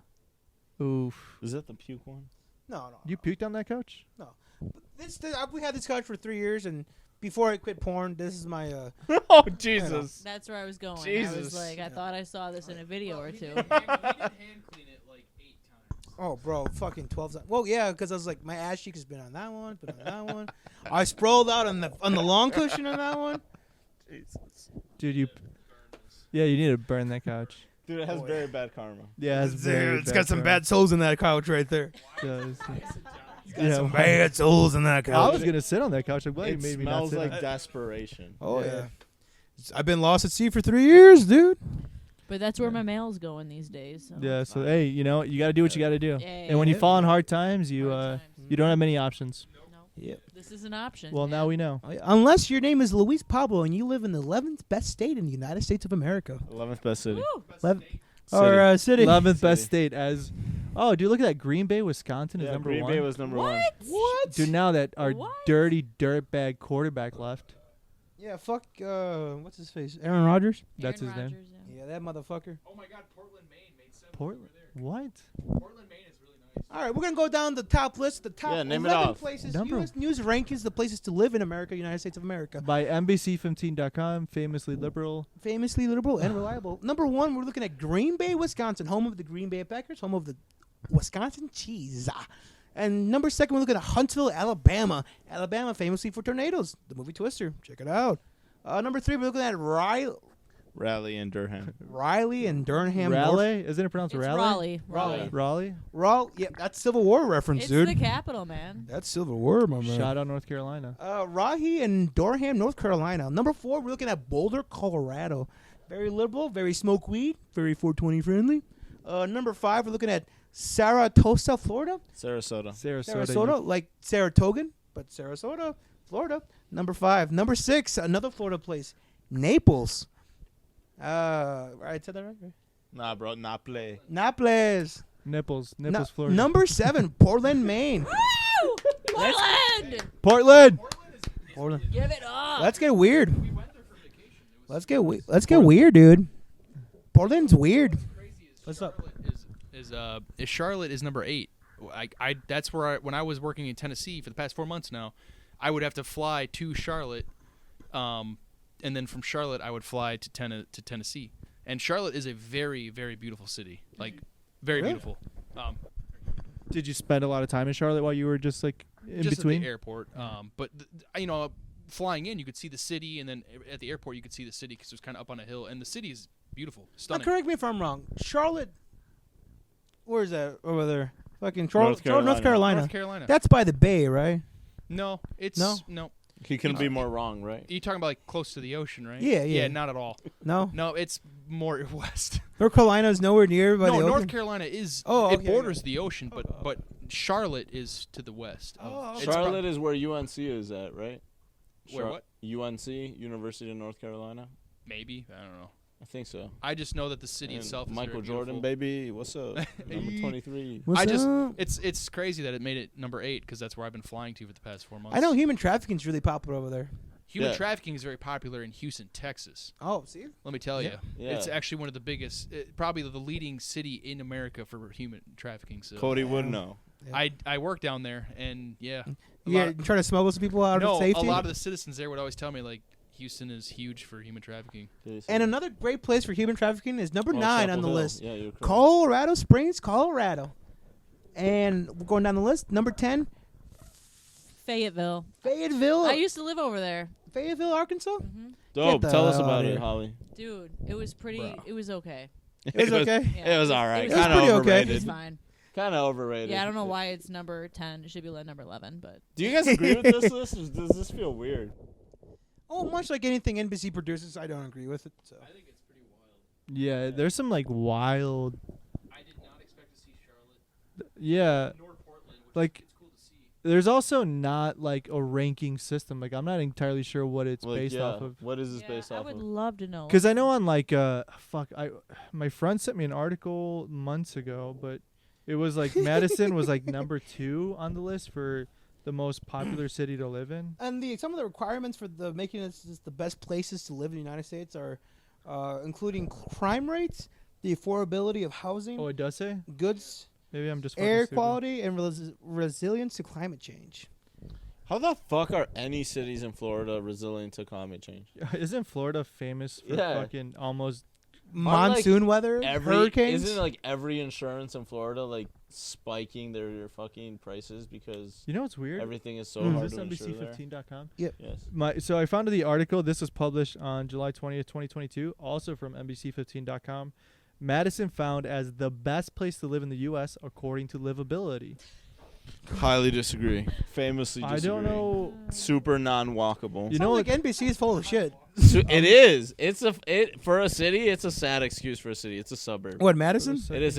Yeah. Oof. Is that the puke one? No. You puked on that couch? We had this couch for 3 years, and before I quit porn, this is my. Oh Jesus! That's where I was going. I was Jesus. like, I thought I saw this in a video or two. He did hand clean it like 8 times. Oh, bro, fucking 12 times. Well, yeah, because I was like, my ass cheek has been on that one, been on that one. I sprawled out on the long cushion on that one. Dude, you need to burn that couch. Dude, it has very bad karma. Yeah, It's got some bad souls in that couch right there. Yeah, Bad souls in that I couch. was gonna sit on that couch. I'm glad you It made me not smells sit. like desperation. Oh, Yeah. yeah. I've been lost at sea for 3 years, dude. But that's where my mail's going these days. So. Yeah, so hey, you got to do what you got to do. Yeah, And when you yeah. fall on hard times, you Hard times. you don't have many options. No. Yep. This is an option. Well, now man. we know. Unless your name is Luis Pablo and you live in the 11th best state in the United States of America. 11th best city. Woo! Or city. 11th best City. state as. Oh, dude, look at that. Green Bay, Wisconsin is Yeah, number Green one. Bay was number one. What? Dude, now that our What? dirty dirtbag quarterback left. Yeah, fuck, what's his face? Aaron Rodgers? That's Aaron his name. Rodgers, yeah. Yeah, that motherfucker. Oh my God, Portland, Maine made 7th Portland. over there. What? Portland, Maine is really nice. All right, we're going to go down the top list. The top Yeah, name it 11 off. places, Number- U.S. News rankings, the places to live in America, United States of America. By NBC15.com, famously liberal. Famously liberal and reliable. Number 1, we're looking at Green Bay, Wisconsin, home of the Green Bay Packers, home of the Wisconsin cheese. And number 2, we're looking at Huntsville, Alabama. Alabama, famously for tornadoes. The movie Twister. Check it out. Number 3, we're looking at Raleigh and Durham. Riley and Durham. Raleigh? Isn't it pronounced It's Raleigh? Raleigh. Raleigh? Yeah, that's Civil War reference, It's dude. the capital, man. That's Civil War, my man. Shout out North Carolina. Rahi and Durham, North Carolina. Number 4, we're looking at Boulder, Colorado. Very liberal, very smoke weed, very 420 friendly. Number 5, we're looking at Saratoga, Florida. Sarasota. Sarasota, like Saratogan, but Sarasota, Florida. Number 5. Number 6, another Florida place, Naples. I said that right? Nah, bro, not play. Naples. Nipples, Nu- Florida. Number 7, Portland, Maine. Woo! Portland! Portland! Portland. Give it up. Let's get weird. Let's get weird, dude. Portland's weird. What's up? Is Charlotte is number 8. I that's where when I was working in Tennessee for the past 4 months now, I would have to fly to Charlotte, and then from Charlotte I would fly to Tennessee. And Charlotte is a very, very beautiful city, like very Really? beautiful. Did you spend a lot of time in Charlotte while you were just like in Just between? at the airport. But flying in, you could see the city, and then at the airport, you could see the city because it was kind of up on a hill, and the city is beautiful, Now, stunning. correct me if I'm wrong. Charlotte, where is that over there? Fucking North Carolina. North Carolina. North Carolina. That's by the bay, right? No, it's No? He couldn't be more wrong, right? You're talking about like close to the ocean, right? Yeah. Yeah, not at all. No, No, it's more west. North Carolina is nowhere near by No, the North ocean. Carolina is. Oh, it okay, borders the ocean, but Charlotte is to the west. Oh, It's Charlotte is where UNC is at, right? Where what? UNC, University of North Carolina. Maybe, I don't know. I think so. I just know that the city And itself is Michael very Jordan, beautiful. baby, what's up? Number 23. What's up? It's crazy that it made it number 8 because that's where I've been flying to for the past 4 months. I know human trafficking is really popular over there. Human Yeah. trafficking is very popular in Houston, Texas. Oh, see? Let me tell you, Yeah. it's actually one of the biggest, probably the leading city in America for human trafficking. So Cody would know. I work down there, and yeah, Yeah, trying to smuggle some people out no, of safety. a lot of the citizens there would always tell me like Houston is huge for human trafficking. And another great place for human trafficking is number Oh, 9 on Chapel the Hill. list. Yeah, you're correct. Colorado Springs, Colorado. And we're going down the list. Number 10, Fayetteville. Fayetteville. I used to live over there. Fayetteville, Arkansas? Dope. Get the Tell us hell about outta it, here. Holly. Dude, it was pretty. Bruh. It was okay. It was okay? Yeah, It was all right. It was Kind of pretty okay. overrated. It was fine. Kind of overrated. Yeah, I don't know why it's number 10. It should be number 11, but Do you guys agree with this list? Or does this feel weird? Oh, much like anything NBC produces, I don't agree with it. So. I think it's pretty wild. Yeah, there's some like wild. I did not expect to see Charlotte Yeah, nor Portland, which like it's cool to see. there's also not like a ranking system. Like I'm not entirely sure what it's Like, based yeah. off of. What is this yeah, based I off would of? love to know. Because I know on like my friend sent me an article months ago, but it was like Madison was like number 2 on the list for the most popular city to live in. And some of the requirements for the making this the best places to live in the United States are including crime rates, the affordability of housing, Oh, it does say. goods, Maybe I'm just fucking air stupid. quality, and resilience to climate change. How the fuck are any cities in Florida resilient to climate change? Isn't Florida famous for Yeah. fucking almost? Monsoon weather, hurricanes. Isn't like every insurance in Florida like spiking their fucking prices because You know what's weird? everything is so Mm. hard Is to this insure there? NBC15.com? Yes. So I found the article. This was published on July 20th, 2022, also from NBC15.com. Madison found as the best place to live in the U.S. according to livability. Highly disagree. Famously I disagree. don't know. Super non-walkable. You Sounds know, like NBC is full of shit. It is. It's for a city. It's a sad excuse for a city. It's a suburb. What, Madison? It is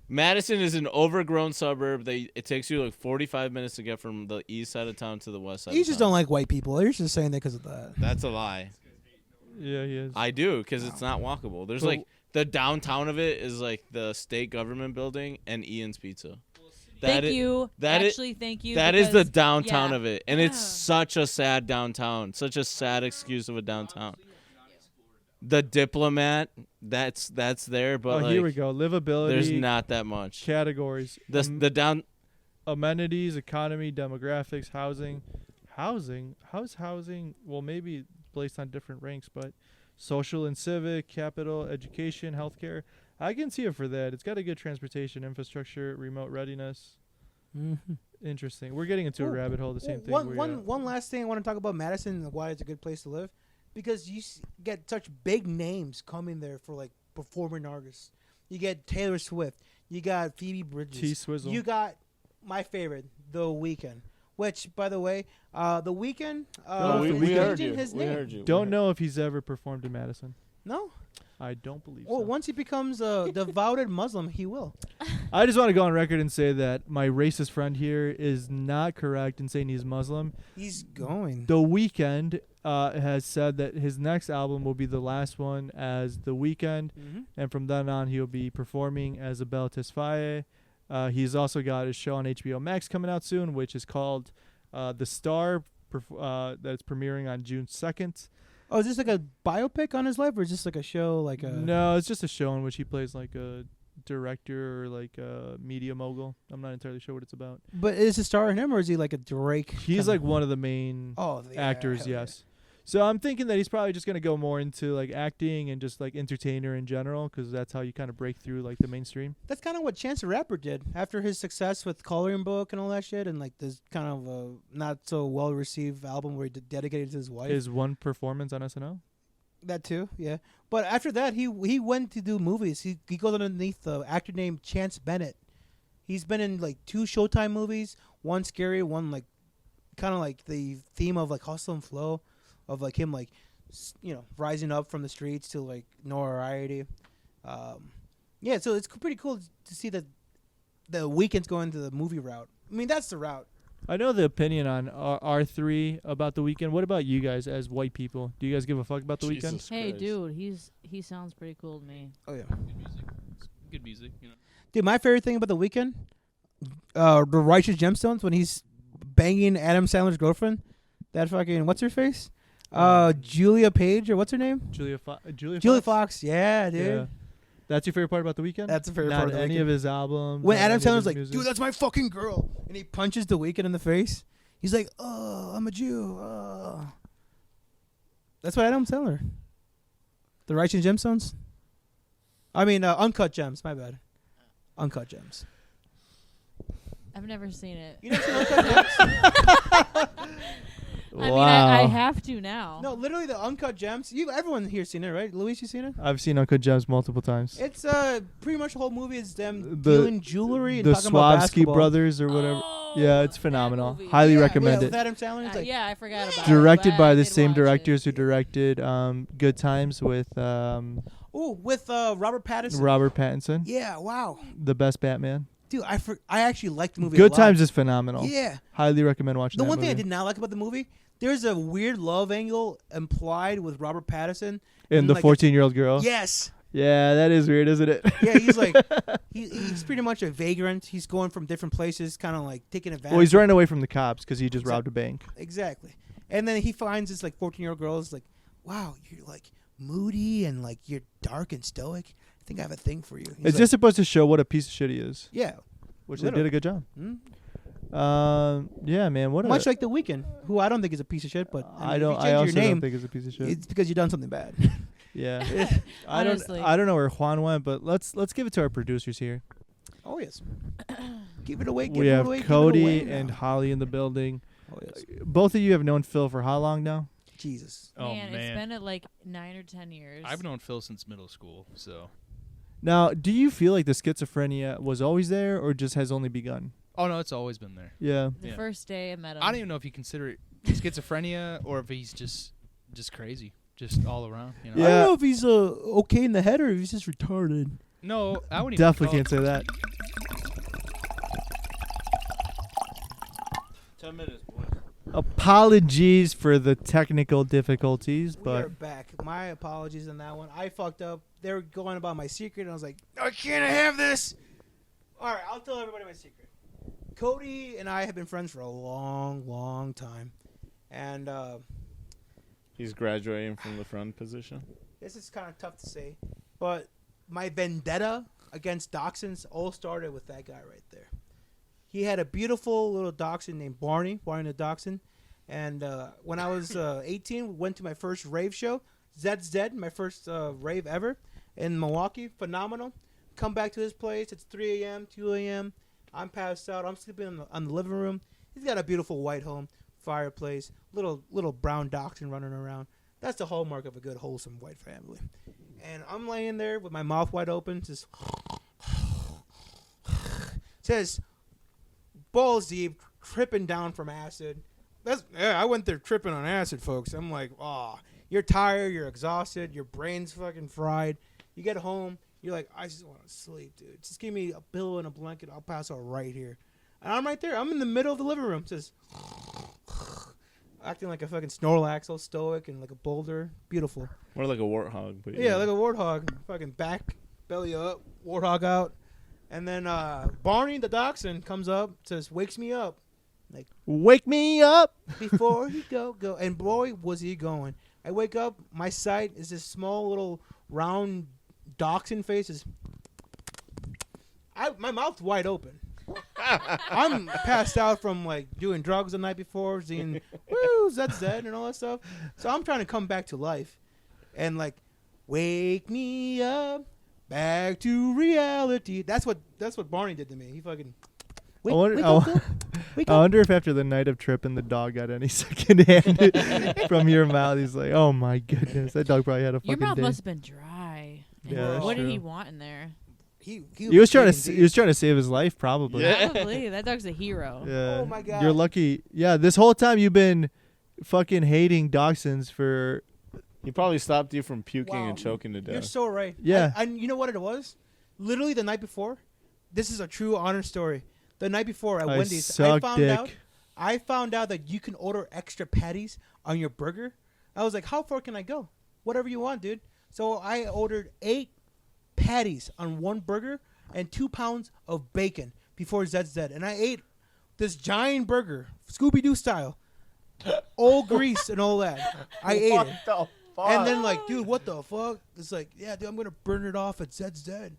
Madison is an overgrown suburb. It takes you like 45 minutes to get from the east side of town to the west side. You of just town. don't like white people. You're just saying that because of that. That's a lie. Yeah, he is. I do because it's not walkable. There's But- like the downtown of it is like the state government building and Ian's Pizza. Thank you. that is- Actually, thank you. That is the because- downtown yeah. of it, and it's Yeah. such a sad downtown, such a sad excuse of a downtown. The Diplomat, that's there, but here we like, go. Livability. there's not that much. categories. The down. Amenities, economy, demographics, housing. How's housing? Well, maybe placed on different ranks, but social and civic, capital, education, healthcare. I can see it for that. It's got a good transportation infrastructure, remote readiness. Mm-hmm. Interesting. We're getting into a rabbit hole. The same thing. One last thing I want to talk about Madison and why it's a good place to live, because you get such big names coming there for like performing artists. You get Taylor Swift. You got Phoebe Bridgers. T-Swizzle. You got my favorite, The Weeknd. Which, by the way, The Weeknd No, is we heard changing you. his We name. heard you. Don't know if he's ever performed in Madison. No. I don't believe Well, so. once he becomes a devoted Muslim, he will. I just want to go on record and say that my racist friend here is not correct in saying he's Muslim. He's going. The Weeknd has said that his next album will be the last one as The Weeknd, Mm-hmm. and from then on he'll be performing as Abel Tesfaye. He's also got a show on HBO Max coming out soon, which is called The Star, that's premiering on June 2nd. Oh, is this like a biopic on his life, or is this like a show, like a? No, it's just a show in which he plays like a director or like a media mogul. I'm not entirely sure what it's about. But is it starring him, or is he like a Drake? He's kinda- like one of the main Oh, yeah, actors, hell yeah. yes. So I'm thinking that he's probably just gonna go more into like acting and just like entertainer in general, because that's how you kind of break through like the mainstream. That's kind of what Chance the Rapper did after his success with Coloring Book and all that shit, and like this kind of not so well received album where he dedicated to his wife. His one performance on SNL. That too, yeah. But after that, he went to do movies. He goes underneath the actor named Chance Bennett. He's been in like 2 Showtime movies, one scary, one like kind of like the theme of like Hustle and Flow, of like him like rising up from the streets to like notoriety. Yeah, so it's pretty cool to see that the Weeknd's going to the movie route. I mean, that's the route. I know the opinion on R3 about the Weeknd. What about you guys as white people? Do you guys give a fuck about the Weeknd? Jesus Hey, Christ. dude, he sounds pretty cool to me. Oh yeah, Good music. Good music. You know. dude. My favorite thing about the Weeknd, the Righteous Gemstones, when he's banging Adam Sandler's girlfriend, that fucking what's her face, Julia Page or what's her name? Julia Fox. Yeah, dude. Yeah. That's your favorite part about the Weeknd? That's the favorite Not part of the any Weeknd. of his albums. When not Adam any of Sandler's his like, music? dude, that's my fucking girl, and he punches the Weeknd in the face. He's like, oh, I'm a Jew. That's what Adam Sandler. The Righteous Gemstones. I mean, Uncut Gems. My bad. Uncut Gems. I've never seen it. You never seen Uncut Gems? I mean, I have to now. No, literally the Uncut Gems. Everyone here's seen it, right? Luis, you seen it? I've seen Uncut Gems multiple times. It's pretty much the whole movie is them The- dealing jewelry and The talking about Swavsky basketball. brothers or whatever. Oh, Yeah, it's that phenomenal. movie. Highly Yeah, recommend yeah, it. with Adam Sandler. It's like, yeah, I forgot about it. Directed but by I the did same watch directors it. who directed Good Times with ooh, with Robert Pattinson. Robert Pattinson, Yeah, wow, the best Batman. dude, I actually liked the movie. Good a lot. Times is phenomenal. Yeah. Highly recommend watching The that one thing I movie. did not like about the movie, there's a weird love angle implied with Robert Pattinson. And the like, 14-year-old girl. Yes. Yeah, that is weird, isn't it? Yeah, he's like, he's pretty much a vagrant. He's going from different places, kind of like taking advantage. Well, he's running away from the cops because he just robbed a bank. Exactly. And then he finds this like 14-year-old girl is like, wow, you're like moody and like you're dark and stoic. I think I have a thing for you. He's It's like, just supposed to show what a piece of shit he is, yeah. which Literally. they did a good job. Hmm? Yeah, man. What Much a, like The Weeknd, who I don't think is a piece of shit, but I mean, don't. If you I change also your name, don't think it's a piece of shit. it's because you done something bad. Yeah. Honestly. I don't know where Juan went, but let's give it to our producers here. Oh yes. Give it away. Give We it have away. give it Cody away and now. Holly in the building. Oh yes. Both of you have known Phill for how long now? Jesus. Oh Man, it's been at like 9 or 10 years. I've known Phill since middle school, so. Now, do you feel like the schizophrenia was always there or just has only begun? Oh no, it's always been there. Yeah. the Yeah. first day I met him. I don't even know if you consider it schizophrenia or if he's just crazy, just all around. You know? Yeah. I don't know if he's okay in the head or if he's just retarded. No, I wouldn't even Definitely call can't say that. 10 minutes, boys. Apologies for the technical difficulties, We are but back. My apologies on that one. I fucked up. They were going about my secret, and I was like, "I can't have this." All right, I'll tell everybody my secret. Cody and I have been friends for a long, long time, and He's graduating from the front position. this is kind of tough to say, but my vendetta against dachshunds all started with that guy right there. He had a beautiful little dachshund named Barney the dachshund. And when I was 18, we went to my first rave show. ZZ, my first rave ever in Milwaukee. Phenomenal. Come back to his place. It's 3 a.m., 2 a.m. I'm passed out. I'm sleeping on the living room. He's got a beautiful white home, fireplace, little brown dachshund running around. That's the hallmark of a good, wholesome white family. And I'm laying there with my mouth wide open, just says balls deep, tripping down from acid. I went there tripping on acid, folks. I'm like, you're tired, you're exhausted, your brain's fucking fried. You get home, you're like, I just want to sleep, dude. Just give me a pillow and a blanket. I'll pass out right here. And I'm right there. I'm in the middle of the living room, just acting like a fucking Snorlax, all stoic and like a boulder. Beautiful. More like a warthog. But Yeah, like a warthog. Fucking back, belly up, warthog out. And then Barney the dachshund comes up, says, wakes me up. wake me up. Before he go. And boy, was he going. I wake up, my sight is this small little round dachshund face. My mouth's wide open. I'm passed out from like doing drugs the night before, seeing woo, Zed's dead and all that stuff. So I'm trying to come back to life, and like, wake me up, back to reality. That's what Barney did to me. He fucking. Wake up, Phil. Wake I up. wonder if after the night of tripping, the dog got any secondhand from your mouth. He's like, oh my goodness, that dog probably had a Your fucking mouth day. must have been dry. Yeah, that's What did true. he want in there? He was trying to save his life, probably. Yeah. Probably. That dog's a hero. Yeah. Oh my God. You're lucky. Yeah, this whole time you've been fucking hating dachshunds for. He probably stopped you from puking Wow. and choking to death. You're so right. Yeah. And you know what it was? Literally the night before. This is a true honest story. The night before at I Wendy's, suck dick. I found out that you can order extra patties on your burger. I was like, how far can I go? Whatever you want, dude. So I ordered 8 patties on one burger and 2 pounds of bacon before Zed's dead. And I ate this giant burger, Scooby-Doo style, all grease and all that. I ate it. And then like, dude, what the fuck? It's like, yeah, dude, I'm going to burn it off at Zed's dead.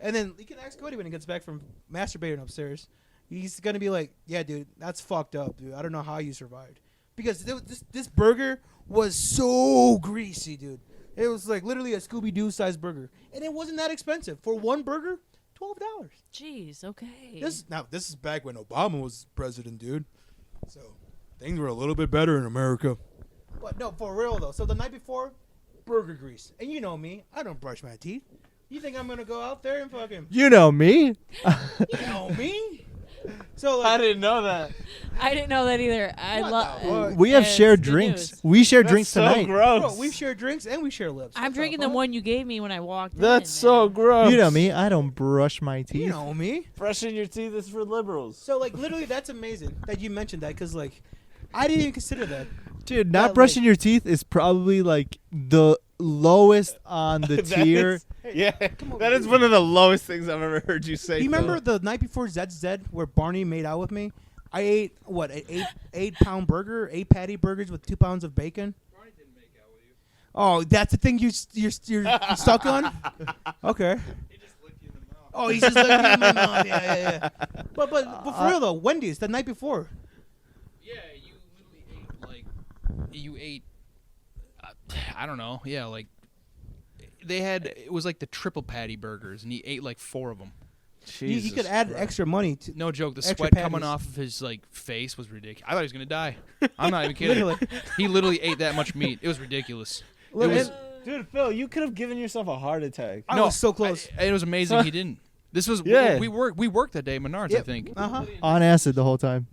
And then you can ask Cody when he gets back from masturbating upstairs. He's going to be like, yeah, dude, that's fucked up, dude. I don't know how you survived. Because this burger was so greasy, dude. It was like literally a Scooby-Doo sized burger. And it wasn't that expensive. For one burger, $12. Jeez, okay. This is back when Obama was president, dude. So things were a little bit better in America. But no, for real, though. So the night before, burger grease. And you know me. I don't brush my teeth. You think I'm going to go out there and fucking... You know me. You know me? So I like, didn't know that. I didn't know that either. I What love. the fuck? We have shared drinks. We share drinks so tonight. gross. bro, we share drinks and we share lips. I'm What drinking the fuck? one you gave me when I walked in. That's so man. gross. You know me. I don't brush my teeth. You know me. Brushing your teeth is for liberals. So like literally that's amazing that you mentioned that because like I didn't even consider that. Dude, Yeah, not brushing your teeth is probably like the lowest on the That tier. is- yeah, on, that is dude. one of the lowest things I've ever heard you say. You remember Phil. the night before Zed's dead where Barney made out with me? I ate what an 8-pound burger, 8 patty burgers with 2 pounds of bacon. Barney didn't make out with you. Oh, that's the thing you're stuck on. Okay. He just licked you in the mouth. Oh, he's just looking at my mouth. Yeah. But for real though, Wendy's the night before. Yeah, you literally ate like you ate. I don't know. Yeah, like it was like the triple patty burgers, and he ate like 4 of them. He could add extra money to. No joke. The Extra sweat coming patties. off of his like face was ridiculous. I thought he was gonna die. I'm not even kidding. Literally. He literally ate that much meat. It was ridiculous. It Literally. was. Dude, Phil, you could have given yourself a heart attack. I was so close. It was amazing. He didn't. This was Yeah. we worked that day at Menards. I think. On acid the whole time.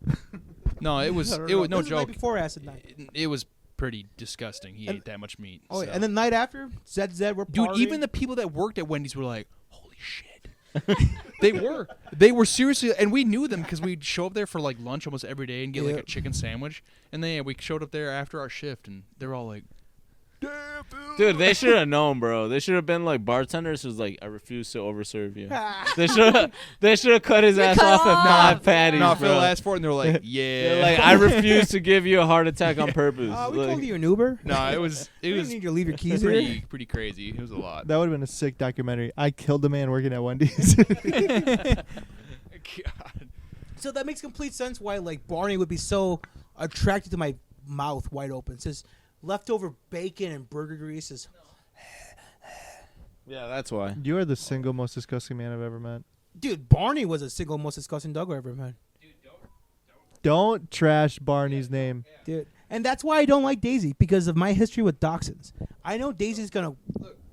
No, it was no This is the night joke. before acid night. It was pretty disgusting. He And- ate that much meat. Oh, yeah. so. And the night after, Zed, we're Dude, partying. even the people that worked at Wendy's were like, "Holy shit!" They were seriously, and we knew them because we'd show up there for like lunch almost every day and get like Yeah. a chicken sandwich, and then we showed up there after our shift, and they're all like, "Damn, Phil." Dude, they should have known, bro. They should have been like bartenders who's like, I refuse to overserve you. They should have cut his ass cut off at off. 5 patties, No, bro. Phil asked for it, and they're like, They're "Yeah." like, I refuse to give you a heart attack on purpose. we Like- called you an Uber. No, it was We didn't need you to leave your keys here. pretty crazy. It was a lot. That would have been a sick documentary. I killed a man working at Wendy's. God. So that makes complete sense why like Barney would be so attracted to my mouth wide open. It says leftover bacon and burger grease is. Yeah, that's why. You are the single most disgusting man I've ever met. Dude, Barney was the single most disgusting dog I ever met. Don't trash Barney's name. Dude, and that's why I don't like Daisy because of my history with dachshunds. I know Daisy's gonna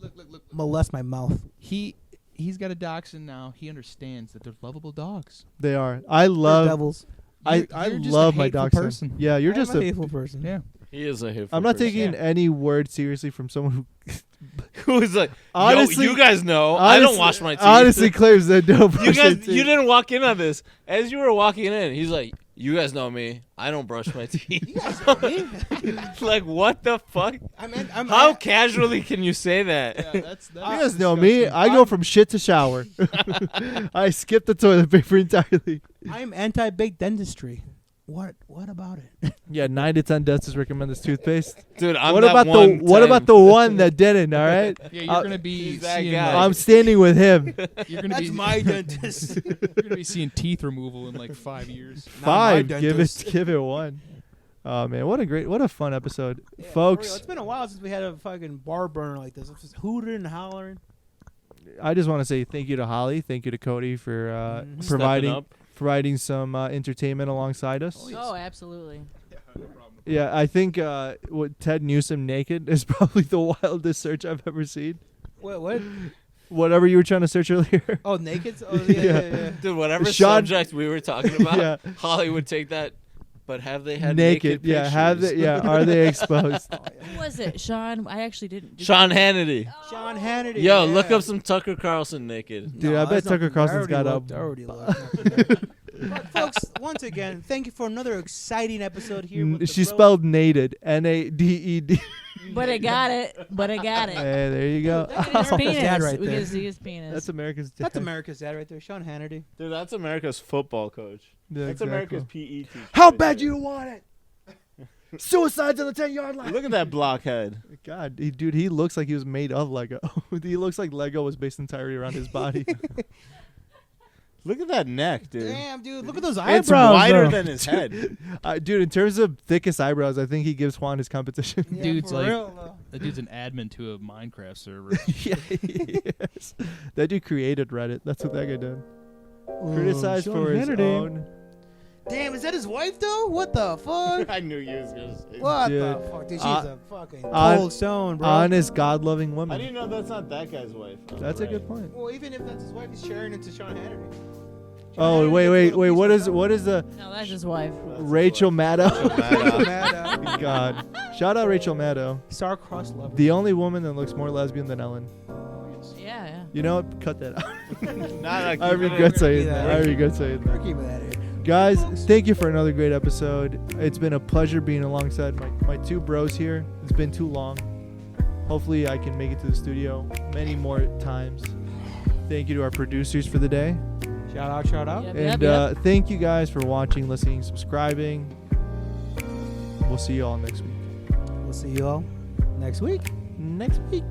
Look. molest my mouth. He's got a dachshund now. He understands that they're lovable dogs. They are. I They're love. devils. I You're just love a my hateful dachshund. person. Yeah, you're I just am a a. hateful person. Yeah. He is a hateful I'm not person. taking any word seriously from someone who Who's like, Honestly- yo, you guys know, I don't honestly- wash my teeth. Honestly, claims that no. brush you their guys, teeth. you didn't walk in on this. As you were walking in, he's like, you guys know me. I don't brush my teeth. Like, what the fuck? I'm How casually can you say that? That's You guys know me. I go from shit to shower. I skip the toilet paper entirely. I'm anti-baked dentistry. What about it? Yeah, 9 to 10 dentists recommend this toothpaste. Dude, I'm What that about one what about the one that didn't? All right, Yeah, you're gonna be He's that seeing. guy. I'm standing with him. You're gonna That's be my dentist. you're gonna be seeing teeth removal in like 5 years. Not my 5. dentist. Give it 1. Oh man, what a fun episode, Yeah, for folks. real. It's been a while since we had a fucking bar burner like this. It's just hooting and hollering. I just want to say thank you to Holly, thank you to Cody for Mhm. Stepping providing some entertainment alongside us. Oh, absolutely. Yeah, I think what Ted Newsom naked is probably the wildest search I've ever seen. What? Whatever you were trying to search earlier. Oh, naked? Oh, yeah. Dude, whatever Sean- subject we were talking about, Yeah. Holly would take that. But have they had Naked. Yeah, pictures? have they? Yeah, are they exposed? Who was it? Sean? I actually didn't. did Sean Hannity. Sean Hannity. Yo, yeah. look up some Tucker Carlson naked. Dude, I bet there's Tucker nothing- Carlson's got I a. already looked. But folks, once again, thank you for another exciting episode here. With the She bro. spelled nated. Naded. But I got it. But I got it. Hey, there you go. Look at his America's penis. dad right We there. can see his penis. That's America's. That's dad. America's dad right there, Sean Hannity. Dude, that's America's football coach. Yeah, That's exactly. America's PE teacher. How right bad there. you want it? Suicides on the 10-yard line. Look at that blockhead. God, dude, he looks like he was made of Lego. He looks like Lego was based entirely around his body. Look at that neck, dude. Damn, dude, look at those eyebrows. It's wider though. than his head. Dude, in terms of thickest eyebrows, I think he gives Juan his competition. Yeah, Dude's for like- real, though. That dude's an admin to a Minecraft server. Yeah, yes. That dude created Reddit. That's what that guy did. Criticized Sean for his Hannity. own. Damn, is that his wife though? What the fuck? I knew you was gonna say. What Dude. the fuck? Dude, she's a fucking on- cold stone, bro. Honest, God-loving How woman. do you know that's not that guy's wife? That's a good point. Well, even if that's his wife, he's sharing it to Sean Hannity. Oh, Hannity wait. gets a little What piece is of what is the No, that's his wife. Rachel Maddow? that. Mad, God, shout out Rachel Maddow, Star-crossed lover. the only woman that looks more lesbian than Ellen. Yeah, yeah. You know what? Cut that out. I keep it regret in. saying Keep that. that I in. regret saying We're that. keeping that in. Guys, thank you for another great episode. It's been a pleasure being alongside my two bros here. It's been too long. Hopefully I can make it to the studio many more times. Thank you to our producers for the day. Shout out, shout out. Yep, And yep, yep. thank you guys for watching, listening, subscribing. We'll see you all next week. We'll see you all next week. Next week.